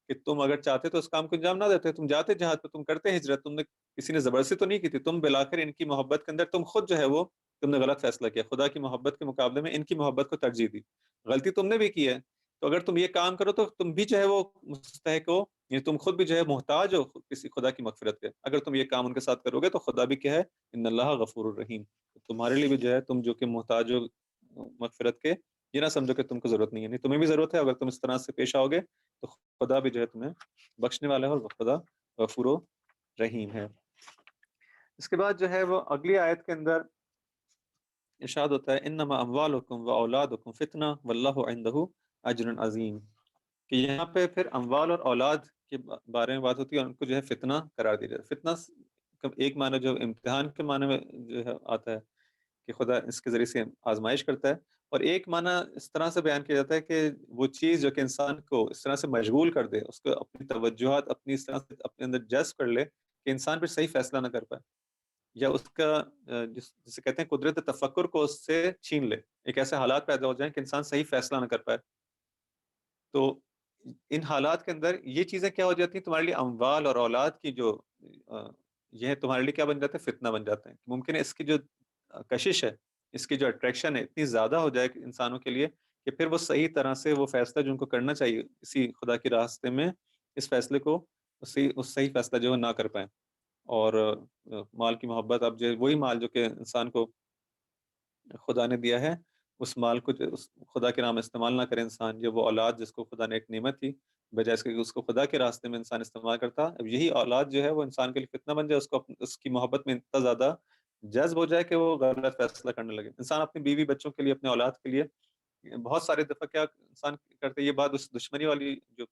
کہ تم اگر چاہتے تو اس کام کو انجام نہ دیتے، تم جاتے جہاد پہ، تم کرتے ہجرت، تم نے کسی نے زبردستی تو نہیں کی تھی، تم بالآخر ان کی محبت کے اندر تم خود جو ہے وہ تم نے غلط فیصلہ کیا، خدا کی محبت کے مقابلے میں ان کی محبت کو ترجیح دی، غلطی تم نے بھی کی ہے۔ تو اگر تم یہ کام کرو تو تم بھی جو ہے وہ مستحق ہو، یعنی تم خود بھی جو ہے محتاج ہو کسی خدا کی مغفرت کے، اگر تم یہ کام ان کے ساتھ کرو گے تو خدا بھی کیا ہے، ان اللہ غفور الرحیم، تمہارے لیے بھی جو ہے تم جو کہ محتاج ہو مغفرت کے، یہ نہ سمجھو کہ تم کو ضرورت نہیں ہے، نہیں، تمہیں بھی ضرورت ہے، اگر تم اس طرح سے پیش آؤ گے تو خدا بھی جو ہے تمہیں بخشنے والا ہے، اور خدا غفور و رحیم ہے۔ اس کے بعد جو ہے وہ اگلی آیت کے اندر ارشاد ہوتا ہے، انما اموالکم و اولادکم فتنہ واللہ عندہ اجر عظیم، کہ یہاں پہ پھر اموال اور اولاد کے بارے میں بات ہوتی ہے، اور ان کو جو ہے فتنہ قرار دیا جاتا ہے۔ فتنہ ایک معنی جو امتحان کے معنی میں جو ہے آتا ہے کہ خدا اس کے ذریعے سے آزمائش کرتا ہے، اور ایک معنی اس طرح سے بیان کیا جاتا ہے کہ وہ چیز جو کہ انسان کو اس طرح سے مشغول کر دے، اس کو اپنی توجہات اپنی اس طرح سے اپنے اندر جذب کر لے کہ انسان پھر صحیح فیصلہ نہ کر پائے، یا اس کا جسے کہتے ہیں قدرت تفکر کو اس سے چھین لے، ایک ایسے حالات پیدا ہو جائیں کہ انسان صحیح فیصلہ نہ کر پائے۔ تو ان حالات کے اندر یہ چیزیں کیا ہو جاتی ہیں، تمہارے لیے اموال اور اولاد کی جو یہ تمہارے لیے کیا بن جاتا ہے، فتنہ بن جاتے ہیں۔ ممکن ہے اس کی جو کشش ہے، اس کی جو اٹریکشن ہے اتنی زیادہ ہو جائے کہ انسانوں کے لیے کہ پھر وہ صحیح طرح سے وہ فیصلہ جو ان کو کرنا چاہیے اسی خدا کے راستے میں، اس فیصلے کو اس صحیح فیصلہ جو ہے نہ کر پائیں، اور مال کی محبت، اب جو وہی مال جو کہ انسان کو خدا نے دیا ہے، اس مال کو اس خدا کے نام استعمال نہ کرے انسان، جو وہ اولاد جس کو خدا نے ایک نعمت تھی، بجائے اس کے کہ اس کو خدا کے راستے میں انسان استعمال کرتا، اب یہی اولاد جو ہے وہ انسان کے لیے فتنہ بن جائے، اس کو اس کی محبت میں اتنا زیادہ جذب ہو جائے کہ وہ غلط فیصلہ کرنے لگے۔ انسان اپنی بیوی بچوں کے لیے، اپنے اولاد کے لیے بہت سارے دفعہ کیا انسان کرتے، یہ بات اس دشمنی والی جو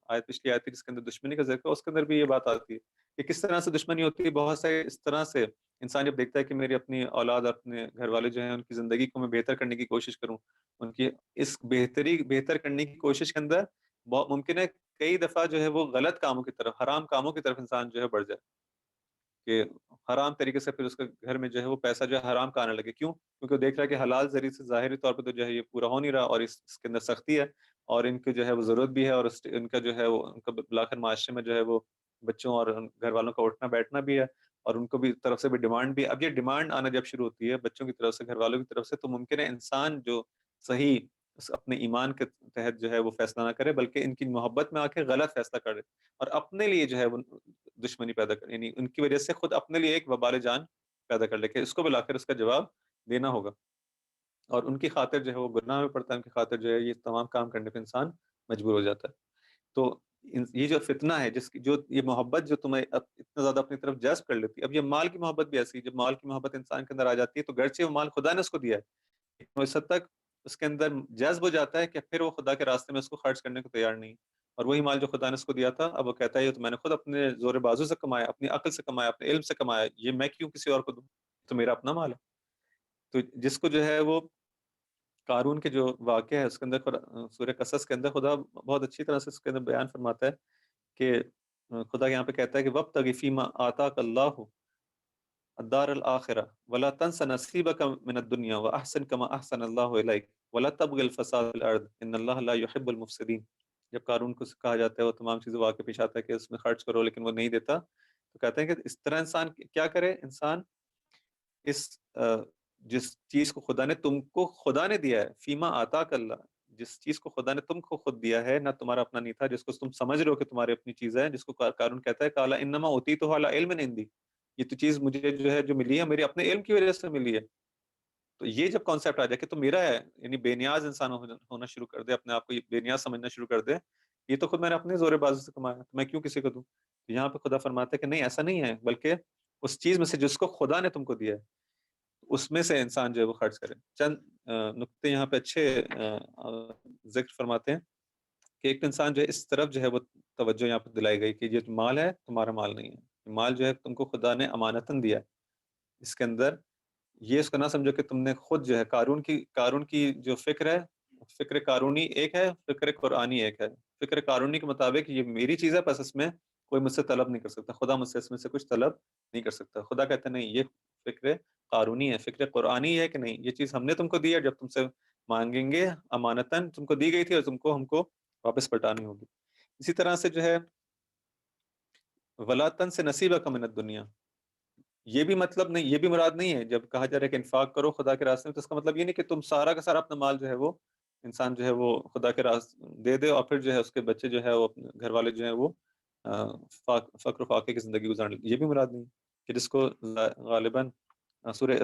آیت پچھلی آیت تھی جس کے اندر دشمنی کا ذکر ہے، اس کے اندر بھی یہ بات آتی ہے کہ کس طرح سے دشمنی ہوتی ہے، بہت سارے اس طرح سے انسان جب دیکھتا ہے کہ میری اپنی اولاد اور اپنے گھر والے جو ہیں ان کی زندگی کو میں بہتر کرنے کی کوشش کروں، ان کی اس بہتر کرنے کی کوشش کے اندر بہت ممکن ہے کئی دفعہ جو ہے وہ غلط کاموں کی طرف، حرام کاموں کی طرف انسان جو ہے بڑھ جائے، کہ حرام طریقے سے پھر اس کے گھر میں جو ہے وہ پیسہ جو ہے حرام کا آنے لگے، کیوں؟ کیونکہ وہ دیکھ رہا ہے کہ حلال ذریعے سے ظاہری طور پہ تو جو ہے یہ پورا ہو نہیں رہا، اور اس کے اندر سختی ہے، اور ان کی جو ہے وہ ضرورت بھی ہے، اور ان کا جو ہے وہ ان کا بالآخر معاشرے میں جو ہے وہ بچوں اور گھر والوں کا اٹھنا بیٹھنا بھی ہے، اور ان کو بھی طرف سے بھی ڈیمانڈ بھی ہے۔ اب یہ ڈیمانڈ آنا جب شروع ہوتی ہے بچوں کی طرف سے، گھر والوں کی طرف سے، تو ممکن ہے انسان جو صحیح اپنے ایمان کے تحت جو ہے وہ فیصلہ نہ کرے، بلکہ ان کی محبت میں آ کے غلط فیصلہ کرے، اور اپنے لیے جو ہے وہ دشمنی پیدا کرے، یعنی ان کی وجہ سے خود اپنے لیے ایک وبال جان پیدا کر لے کہ اس کو بلا کر اس کا جواب دینا ہوگا، اور ان کی خاطر جو ہے وہ گناہ میں پڑتا ہے، ان کی خاطر جو ہے یہ تمام کام کرنے پہ انسان مجبور ہو جاتا ہے۔ تو یہ جو فتنہ ہے، جس کی جو یہ محبت جو تمہیں اتنا زیادہ اپنی طرف جذب کر لیتی ہے، اب یہ مال کی محبت بھی ایسی ہے، جب مال کی محبت انسان کے اندر آ جاتی ہے تو گرچہ وہ مال خدا نے اس کو دیا ہے، لیکن وہ اس حد تک اس کے اندر جذب ہو جاتا ہے کہ پھر وہ خدا کے راستے میں اس کو خرچ کرنے کو تیار نہیں، اور وہی مال جو خدا نے اس کو دیا تھا اب وہ کہتا ہے یہ تو میں نے خود اپنے زور بازو سے کمایا، اپنی عقل سے کمایا، اپنے علم سے کمایا، یہ میں کیوں کسی اور کو دوں، تو میرا اپنا مال ہے۔ تو جس کو جو ہے وہ قارون کے جو واقعہ ہے اس کے اندر سورہ قصص کے اندر خدا بہت اچھی طرح سے اس کے اندر بیان فرماتا ہے کہ خدا یہاں پہ کہتا ہے کہ وَابْتَغِ فِيمَا آتَاكَ اللَّهُ الدار الآخرہ ولا تنس نصیبک من الدنیا واحسن کما احسن اللہ الیک ولا تبغ الفساد فی الارض ان اللہ لا يحب المفسدین۔ جب قارون کو کہا جاتا ہے وہ تمام چیزیں واقع پیش آتا ہے کہ اس میں خرچ کرو، لیکن وہ نہیں دیتا، تو کہتے ہیں کہ اس طرح انسان کیا کرے، انسان اس جس چیز کو خدا نے دیا ہے، فیما آتاک اللہ، جس چیز کو خدا نے تم کو خود دیا ہے، نہ تمہارا اپنا نہیں تھا، جس کو تم سمجھ رہے ہو کہ تمہاری اپنی چیز ہے، جس کو قارون کہتا ہے کالا انما اوتیتہ علی علم عندی، یہ تو چیز مجھے جو ہے جو ملی ہے میرے اپنے علم کی وجہ سے ملی ہے۔ تو یہ جب کانسیپٹ آ جائے کہ تو میرا ہے، یعنی بے نیاز انسان ہونا شروع کر دے، اپنے آپ کو بے نیاز سمجھنا شروع کر دے، یہ تو خود میں نے اپنے زور بازو سے کمایا، تو میں کیوں کسی کو دوں؟ تو یہاں پہ خدا فرماتا ہے کہ نہیں، ایسا نہیں ہے، بلکہ اس چیز میں سے جس کو خدا نے تم کو دیا ہے اس میں سے انسان جو ہے وہ خرچ کرے۔ چند نقطے یہاں پہ اچھے ذکر فرماتے ہیں کہ ایک انسان جو ہے اس طرف جو ہے وہ توجہ یہاں پہ دلائی گئی کہ یہ مال ہے تمہارا مال نہیں ہے، مال جو ہے تم کو خدا نے امانتاً دیا ہے، اس کے اندر یہ اس کو نہ سمجھو کہ تم نے خود جو ہے قارون کی جو فکر ہے، فکر قارونی ایک ہے، فکر قرآنی ایک ہے۔ فکر قارونی کے مطابق یہ میری چیز ہے، بس اس میں کوئی مجھ سے طلب نہیں کر سکتا، خدا مجھ سے اس میں سے کچھ طلب نہیں کر سکتا۔ خدا کہتا نہیں، یہ فکر قارونی ہے، فکر قرآنی ہے کہ نہیں، یہ چیز ہم نے تم کو دی ہے، جب تم سے مانگیں گے امانتاً تم کو دی گئی تھی اور تم کو ہم کو واپس پلٹانی ہوگی۔ اسی طرح سے جو ہے ولاً سے نصیبک من الدنیا، یہ بھی مطلب نہیں، یہ بھی مراد نہیں ہے جب کہا جا رہا ہے کہ انفاق کرو خدا کے راستے میں، تو اس کا مطلب یہ نہیں کہ تم سارا کا سارا اپنا مال جو ہے وہ انسان جو ہے وہ خدا کے راستے دے دے، اور پھر جو ہے اس کے بچے جو ہے وہ اپنے گھر والے جو ہیں وہ فقر و فاقے کی زندگی گزارنے، یہ بھی مراد نہیں کہ جس کو غالباً سورہ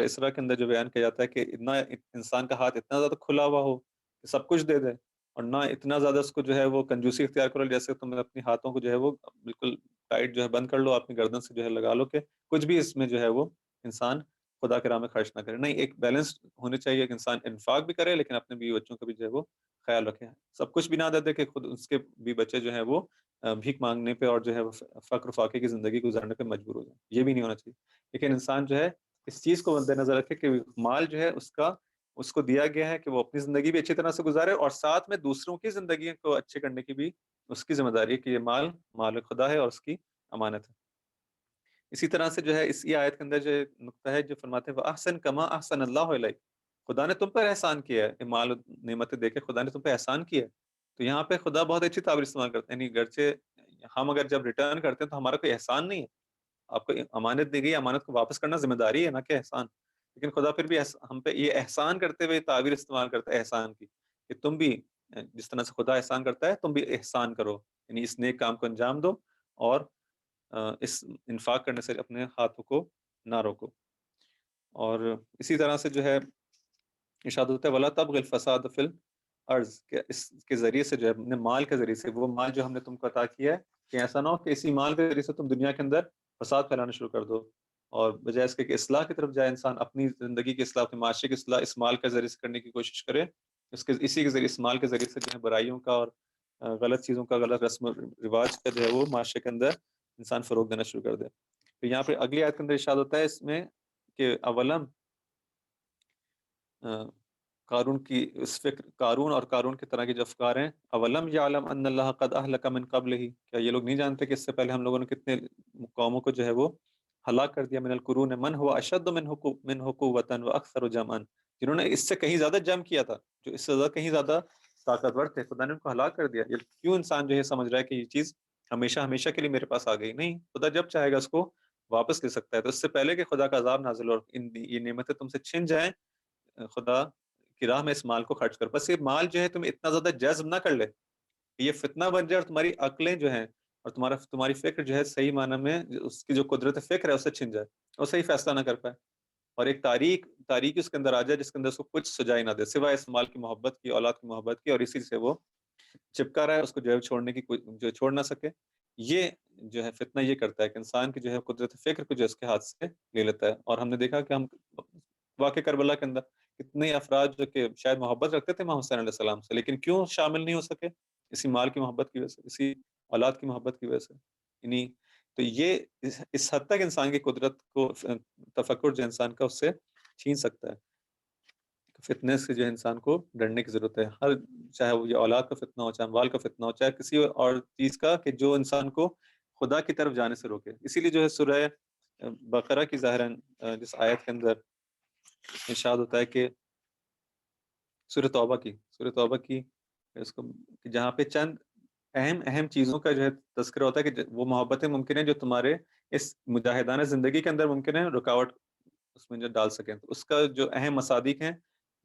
اسراء کے اندر جو بیان کیا جاتا ہے کہ اتنا انسان کا ہاتھ اتنا زیادہ کھلا ہوا ہو کہ سب کچھ دے دے، اور نہ اتنا زیادہ اس کو جو ہے وہ کنجوسی اختیار کرو جیسے تم اپنے ہاتھوں کو جو ہے وہ بالکل ٹائٹ جو ہے بند کر لو، اپنی گردن سے جو ہے لگا لو کہ کچھ بھی اس میں جو ہے وہ انسان خدا کے راہ میں خرچ نہ کرے۔ نہیں، ایک بیلنس ہونے چاہیے کہ انسان انفاق بھی کرے لیکن اپنے بیوی بچوں کا بھی جو ہے وہ خیال رکھے، سب کچھ بھی نہ دے دے کہ خود اس کے بھی بچے جو ہیں وہ بھیک مانگنے پہ اور جو ہے وہ فقر و فاقے کی زندگی گزارنے پہ مجبور ہو جائیں، یہ بھی نہیں ہونا چاہیے۔ لیکن انسان جو ہے اس چیز کو مد نظر رکھے کہ مال جو ہے اس کو دیا گیا ہے کہ وہ اپنی زندگی بھی اچھی طرح سے گزارے، اور ساتھ میں دوسروں کی زندگی کو اچھے کرنے کی بھی اس کی ذمہ داری ہے کہ یہ مال خدا ہے اور اس کی امانت ہے۔ اسی طرح سے جو ہے اسی آیت کے اندر جو نقطہ ہے جو فرماتے ہیں وَأَحْسَنْ كَمَا أَحْسَنَ اللَّهُ إِلَيْكَ، خدا نے تم پر احسان کیا ہے، مال نعمتیں دے کے خدا نے تم پہ احسان کیا ہے۔ تو یہاں پہ خدا بہت اچھی تعبیر استعمال کرتے ہیں، یعنی گرچہ ہم اگر جب ریٹرن کرتے ہیں تو ہمارا کوئی احسان نہیں ہے، آپ کو امانت دی گئی، امانت کو واپس کرنا ذمہ داری ہے نہ کہ احسان، لیکن خدا پھر بھی ہم پہ یہ احسان کرتے ہوئے تعبیر استعمال کرتا ہے احسان کی کہ تم بھی جس طرح سے خدا احسان کرتا ہے تم بھی احسان کرو، یعنی اس نیک کام کو انجام دو اور اس انفاق کرنے سے اپنے ہاتھوں کو نہ روکو۔ اور اسی طرح سے جو ہے ارشاد ہوتا ہے وَلَا تَبْغِ الْفَسَادَ فِي الْأَرْضِ، کہ اس کے ذریعے سے جو ہے اپنے مال کے ذریعے سے، وہ مال جو ہم نے تم کو عطا کیا ہے کہ ایسا نہ ہو کہ اسی مال کے ذریعے سے تم دنیا کے اندر فساد پھیلانا شروع کر دو، اور بجائے اس کے کہ اصلاح کی طرف جائے انسان، اپنی زندگی کی اصلاح، اپنے معاشرے کی اصلاح اس مال کے ذریعے سے کرنے کی کوشش کرے، اسی کے ذریعے اس مال کے ذریعے سے جو ہے برائیوں کا اور غلط چیزوں کا، غلط رسم و رواج کا جو ہے وہ معاشرے کے اندر انسان فروغ دینا شروع کر دے۔ تو یہاں پہ اگلی آیت کے اندر ارشاد ہوتا ہے اس میں کہ اولم قارون کی اس فکر، قارون اور قارون کی طرح کے جو افکار ہیں، اولم یعلم ان اللہ قد اہلک من قبلہ، کیا یہ لوگ نہیں جانتے کہ اس سے پہلے ہم لوگوں نے کتنے قوموں کو جو ہے وہ ہلاک کر دیا، من القرون من هو اشد منہ قوۃ واکثر جمعا، جنہوں نے اس سے کہیں زیادہ جم کیا تھا، جو اس سے زیادہ کہیں زیادہ طاقتور تھے، خدا نے ان کو ہلاک کر دیا۔ یہ کیوں انسان جو ہے سمجھ رہا ہے کہ یہ چیز ہمیشہ ہمیشہ کے لیے میرے پاس آ گئی، نہیں، خدا جب چاہے گا اس کو واپس لے سکتا ہے۔ تو اس سے پہلے کہ خدا کا عذاب نازل ہو اور یہ نعمتیں تم سے چھن جائیں، خدا کی راہ میں اس مال کو خرچ کر، بس یہ مال جو ہے تم اتنا زیادہ جذب نہ کر لے کہ یہ فتنہ بن جائے اور تمہاری عقلیں جو ہیں اور تمہاری فکر جو ہے صحیح معنی میں اس کی جو قدرت فکر ہے اس سے چھن جائے اور صحیح فیصلہ نہ کر پائے، اور ایک تاریکی اس کے اندر آ جائے جس کے اندر اس کو کچھ سجائی نہ دے سوائے اس مال کی محبت کی، اولاد کی محبت کی، اور اسی سے وہ چپکا رہا ہے، اس کو جو ہے چھوڑنے کی جو چھوڑ نہ سکے۔ یہ جو ہے فتنہ یہ کرتا ہے کہ انسان کی جو ہے قدرت فکر کو جو اس کے ہاتھ سے لے لیتا ہے، اور ہم نے دیکھا کہ ہم واقع کربلا کے اندر کتنے افراد جو کہ شاید محبت رکھتے تھے امام حسین علیہ السلام سے، لیکن کیوں شامل نہیں ہو سکے؟ اسی مال کی محبت کی وجہ سے، اسی اولاد کی محبت کی وجہ سے، انہیں تو یہ اس حد تک انسان کی قدرت کو تفکر جو انسان کا اس سے چھین سکتا ہے۔ فتنے سے جو انسان کو ڈرنے کی ضرورت ہے، ہر چاہے وہ یہ اولاد کا فتنہ ہو، چاہے اموال کا فتنہ ہو، چاہے کسی اور چیز کا کہ جو انسان کو خدا کی طرف جانے سے روکے۔ اسی لیے جو ہے سورہ بقرہ کی ظاہراً جس آیت کے اندر ارشاد ہوتا ہے کہ سورہ توبہ کی اس کو جہاں پہ چند اہم چیزوں کا جو ہے تذکرہ ہوتا ہے کہ وہ محبتیں ممکن ہیں جو تمہارے اس مجاہدانہ زندگی کے اندر ممکن ہے رکاوٹ اس میں جو ڈال سکیں، تو اس کا جو اہم مصادیق ہیں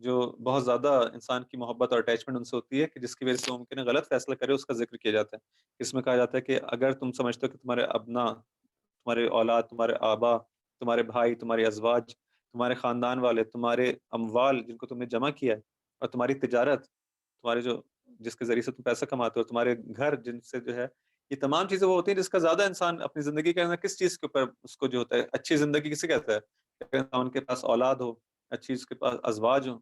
جو بہت زیادہ انسان کی محبت اور اٹیچمنٹ ان سے ہوتی ہے کہ جس کی وجہ سے وہ ممکن ہے غلط فیصلہ کرے، اس کا ذکر کیا جاتا ہے۔ اس میں کہا جاتا ہے کہ اگر تم سمجھتے ہو کہ تمہارے ابنا، تمہارے اولاد، تمہارے آبا، تمہارے بھائی، تمہارے ازواج، تمہارے خاندان والے، تمہارے اموال جن کو تم نے جمع کیا ہے، اور تمہاری تجارت، تمہارے جو جس کے ذریعے سے تم پیسہ کماتے ہو، تمہارے گھر جن سے جو ہے، یہ تمام چیزیں وہ ہوتی ہیں جس کا زیادہ انسان اپنی زندگی کے اندر کس چیز کے اوپر اس کو جو ہوتا ہے اچھی زندگی کسے کہتا ہے؟ کہ ان کے پاس اولاد ہو اچھی، اس کے پاس ازواج ہوں،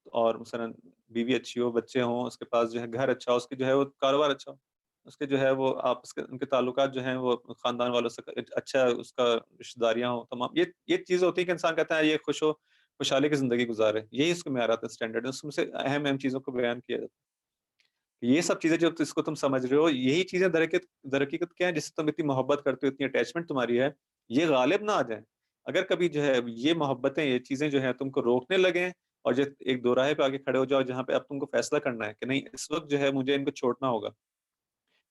اور مثلا بیوی اچھی ہو، بچے ہوں، اس کے پاس جو ہے گھر اچھا ہو، اس کے جو ہے وہ کاروبار اچھا ہو، اس کے جو ہے وہ آپس کے ان کے تعلقات جو ہیں وہ خاندان والوں سے اچھا ہے، اس کا رشتہ داریاں ہوں، تمام یہ چیز ہوتی ہے کہ انسان کہتا ہے یہ خوشحالی کی زندگی گزارے، یہی اس کو معیارات اسٹینڈرڈ ہے، اس میں سے اہم چیزوں کو بیان کیا جاتا ہے۔ یہ سب چیزیں جو اس کو تم سمجھ رہے ہو، یہی چیزیں در حقیقت کیا ہے جس سے تم اتنی محبت کرتے ہو، اتنی اٹیچمنٹ تمہاری ہے، یہ غالب نہ آ جائیں۔ اگر کبھی جو ہے یہ محبتیں، یہ چیزیں جو ہیں تم کو روکنے لگیں اور جو ایک دو راہے پہ آگے کھڑے ہو جاؤ جہاں پہ اب تم کو فیصلہ کرنا ہے کہ نہیں اس وقت جو ہے مجھے ان کو چھوڑنا ہوگا،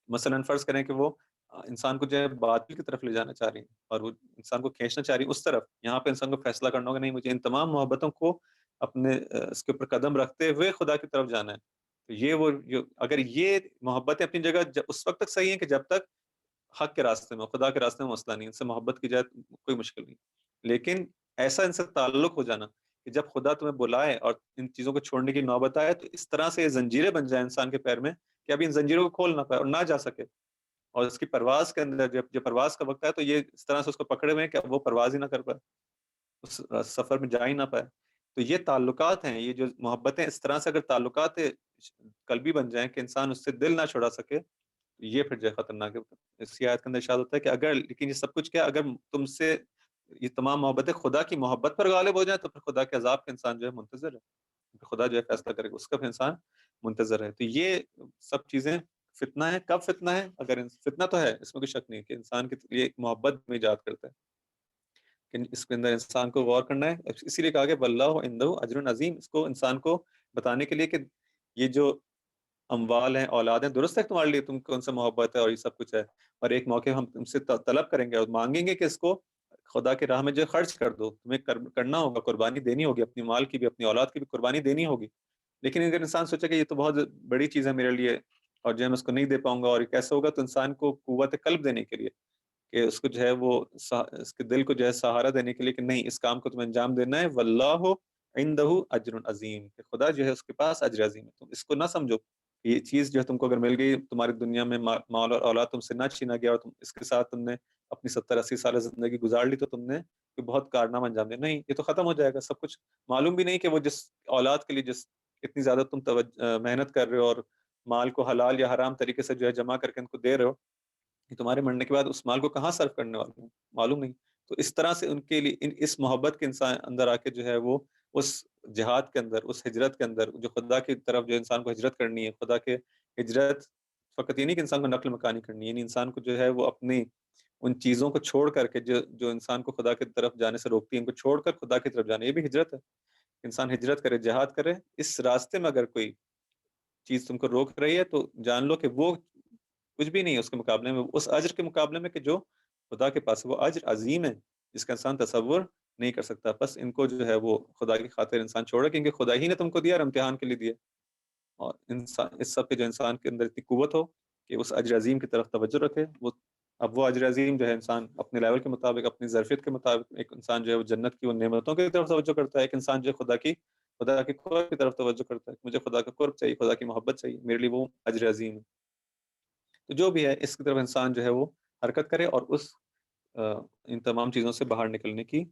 مثلا فرض کریں کہ وہ انسان کو جو ہے باطل کی طرف لے جانا چاہ رہی ہیں اور وہ انسان کو کھینچنا چاہ رہی ہیں اس طرف، یہاں پہ انسان کو فیصلہ کرنا ہوگا نہیں مجھے ان تمام محبتوں کو اپنے اس کے اوپر قدم رکھتے ہوئے خدا کی طرف جانا ہے۔ تو اگر یہ محبتیں اپنی جگہ اس وقت تک صحیح ہیں کہ جب تک حق کے راستے میں، خدا کے راستے میں مسئلہ نہیں، ان سے محبت کی جائے کوئی مشکل نہیں، لیکن ایسا ان سے تعلق ہو جانا کہ جب خدا تمہیں بلائے اور ان چیزوں کو چھوڑنے کی نوبت آئے تو اس طرح سے یہ زنجیریں بن جائیں انسان کے پیر میں کہ ابھی ان زنجیروں کو کھول نہ پائے اور نہ جا سکے، اور اس کی پرواز کے اندر جب پرواز کا وقت ہے تو یہ اس طرح سے اس کو پکڑے ہوئے ہیں کہ اب وہ پرواز ہی نہ کر پائے، اس سفر میں جا ہی نہ پائے۔ تو یہ تعلقات ہیں، یہ جو محبتیں اس طرح سے اگر تعلقات قلبی بن جائیں کہ انسان اس سے دل نہ چھڑا سکے، یہ پھر جو ہے خطرناک ہے۔ اس کی آیت کے اندر ارشاد ہوتا ہے کہ اگر، لیکن یہ سب کچھ کیا اگر تم سے یہ تمام محبتیں خدا کی محبت پر غالب ہو جائیں تو پھر خدا کے عذاب کا انسان جو ہے منتظر ہے، خدا جو ہے فیصلہ کرے گا اس کا بھی انسان منتظر ہے۔ تو یہ سب چیزیں فتنہ ہے۔ کب فتنہ ہے؟ اگر فتنہ تو ہے، اس میں کوئی شک نہیں کہ انسان کے لیے ایک محبت میں ایجاد کرتا ہے کہ اس کے اندر انسان کو غور کرنا ہے، اسی لیے کہا کہ واللہ عندہ اجر عظیم، اس کو انسان کو بتانے کے لیے کہ یہ جو اموال ہیں، اولاد ہیں، درست ہے تمہارے لیے، تم کو ان سے محبت ہے اور یہ سب کچھ ہے، اور ایک موقع ہم تم سے طلب کریں گے اور مانگیں گے کہ اس کو خدا کے راہ میں جو خرچ کر دو، تمہیں کرنا ہوگا، قربانی دینی ہوگی، اپنی مال کی بھی اپنی اولاد کی بھی قربانی دینی ہوگی۔ لیکن اگر انسان سوچے کہ یہ تو بہت بڑی چیز ہے میرے لیے اور جو ہے میں اس کو نہیں دے پاؤں گا اور یہ کیسے ہوگا، تو انسان کو قوت قلب دینے کے لیے کہ اس کو جو ہے وہ اس کے دل کو جو ہے سہارا دینے کے لیے کہ نہیں اس کام کو تمہیں انجام دینا ہے، واللہ عندہ اجر عظیم، کہ خدا جو ہے اس کے پاس اجر عظیم ہے۔ تم اس کو نہ سمجھو یہ چیز جو ہے تم کو اگر مل گئی تمہاری دنیا میں، مال اور اولاد تم سے نہ چھینا گیا اور تم اس کے ساتھ تم نے اپنی 70-80 سال زندگی گزار لی تو تم نے کوئی بہت کارنامہ انجام دیا، نہیں، یہ تو ختم ہو جائے گا سب کچھ۔ معلوم بھی نہیں کہ وہ جس اولاد کے لیے جس اتنی زیادہ تم محنت کر رہے ہو اور مال کو حلال یا حرام طریقے سے جو ہے جمع کر کے ان کو دے رہے ہو، کہ تمہارے مرنے کے بعد اس مال کو کہاں صرف کرنے والے ہیں معلوم نہیں۔ تو اس طرح سے ان کے لیے اس محبت کے انسان اندر آ کے جو ہے وہ اس جہاد کے اندر، اس ہجرت کے اندر جو خدا کی طرف جو انسان کو ہجرت کرنی ہے، خدا کے ہجرت فقط یہ نہیں کہ انسان کو نقل مکانی کرنی ہے، یعنی انسان کو جو ہے وہ اپنی ان چیزوں کو چھوڑ کر کے جو انسان کو خدا کی طرف جانے سے روکتی ہے، ان کو چھوڑ کر خدا کی طرف جانا، یہ بھی ہجرت ہے۔ انسان ہجرت کرے، جہاد کرے، اس راستے میں اگر کوئی چیز تم کو روک رہی ہے تو جان لو کہ وہ کچھ بھی نہیں ہے اس کے مقابلے میں، اس اجر کے مقابلے میں کہ جو خدا کے پاس ہے، وہ اجر عظیم ہے جس کا انسان تصور نہیں کر سکتا. بس ان کو جو ہے وہ خدا کی خاطر انسان چھوڑا، کیونکہ خدا ہی نے تم کو دیا اور امتحان کے لیے دیا. اور انسان اس سب پہ جو انسان کے اندر اتنی قوت ہو کہ اس اجر عظیم کی طرف توجہ رکھے، وہ اجر عظیم جو ہے انسان اپنے لیول کے مطابق، اپنی ظرفیت کے مطابق، ایک انسان جو ہے وہ جنت کی وہ نعمتوں کی طرف توجہ کرتا ہے، ایک انسان جو ہے خدا کے قرب کی طرف توجہ کرتا ہے. مجھے خدا کا قرب چاہیے، خدا کی محبت چاہیے، میرے لیے وہ اجر عظیم ہے. تو جو بھی ہے اس کی طرف انسان جو ہے وہ حرکت کرے اور ان تمام چیزوں سے باہر نکلنے کی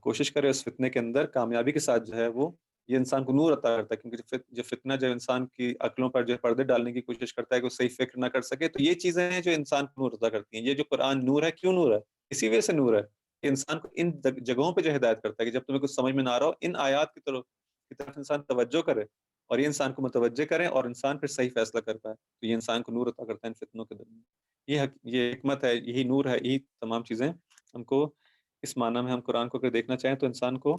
کوشش کرے. اس فتنے کے اندر کامیابی کے ساتھ جو ہے وہ یہ انسان کو نور عطا کرتا ہے، کیونکہ جو فتنہ جو انسان کی عقلوں پر جو پردے ڈالنے کی کوشش کرتا ہے کہ وہ صحیح فکر نہ کر سکے، تو یہ چیزیں ہیں جو انسان کو نور عطا کرتی ہیں. یہ جو قرآن نور ہے، کیوں نور ہے؟ اسی وجہ سے نور ہے کہ انسان کو ان جگہوں پہ جو ہدایت کرتا ہے کہ جب تمہیں کچھ سمجھ میں نہ آ رہا ہو، ان آیات کی طرف انسان توجہ کرے اور یہ انسان کو متوجہ کرے اور انسان پھر صحیح فیصلہ کر پائے. تو یہ انسان کو نور عطا کرتا ہے ان فتنوں کے درمیان. یہ حکمت ہے، یہی نور ہے، یہی تمام چیزیں ہم کو اس معنی میں ہم قرآن کو اگر دیکھنا چاہیں تو انسان کو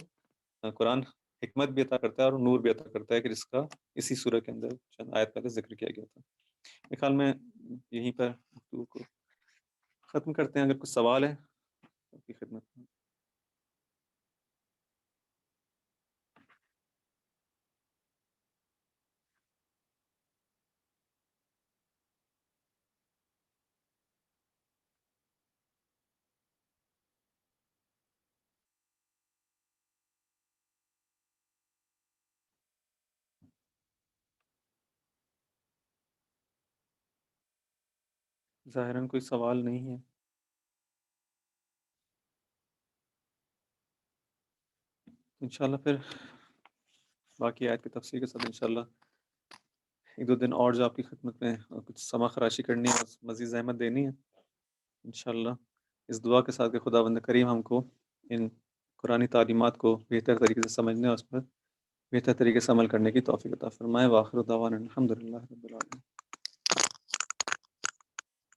قرآن حکمت بھی عطا کرتا ہے اور نور بھی عطا کرتا ہے، کہ جس کا اسی سورہ کے اندر چند آیت پہلے ذکر کیا گیا تھا. میرے خیال میں یہیں پر گفتگو کو ختم کرتے ہیں. اگر کچھ سوال ہے آپ کی خدمت میں. ظاہراً کوئی سوال نہیں ہے. انشاءاللہ پھر باقی آیت کی تفسیر کے ساتھ انشاءاللہ ایک دو دن اور جو آپ کی خدمت میں کچھ سما خراشی کرنی ہے، مزید زحمت دینی ہے انشاءاللہ، اس دعا کے ساتھ کہ خداوند کریم ہم کو ان قرآنی تعلیمات کو بہتر طریقے سے سمجھنے اور اس پر بہتر طریقے سے عمل کرنے کی توفیق عطا فرمائے. وآخر دعوانا الحمدللہ رب العالمین.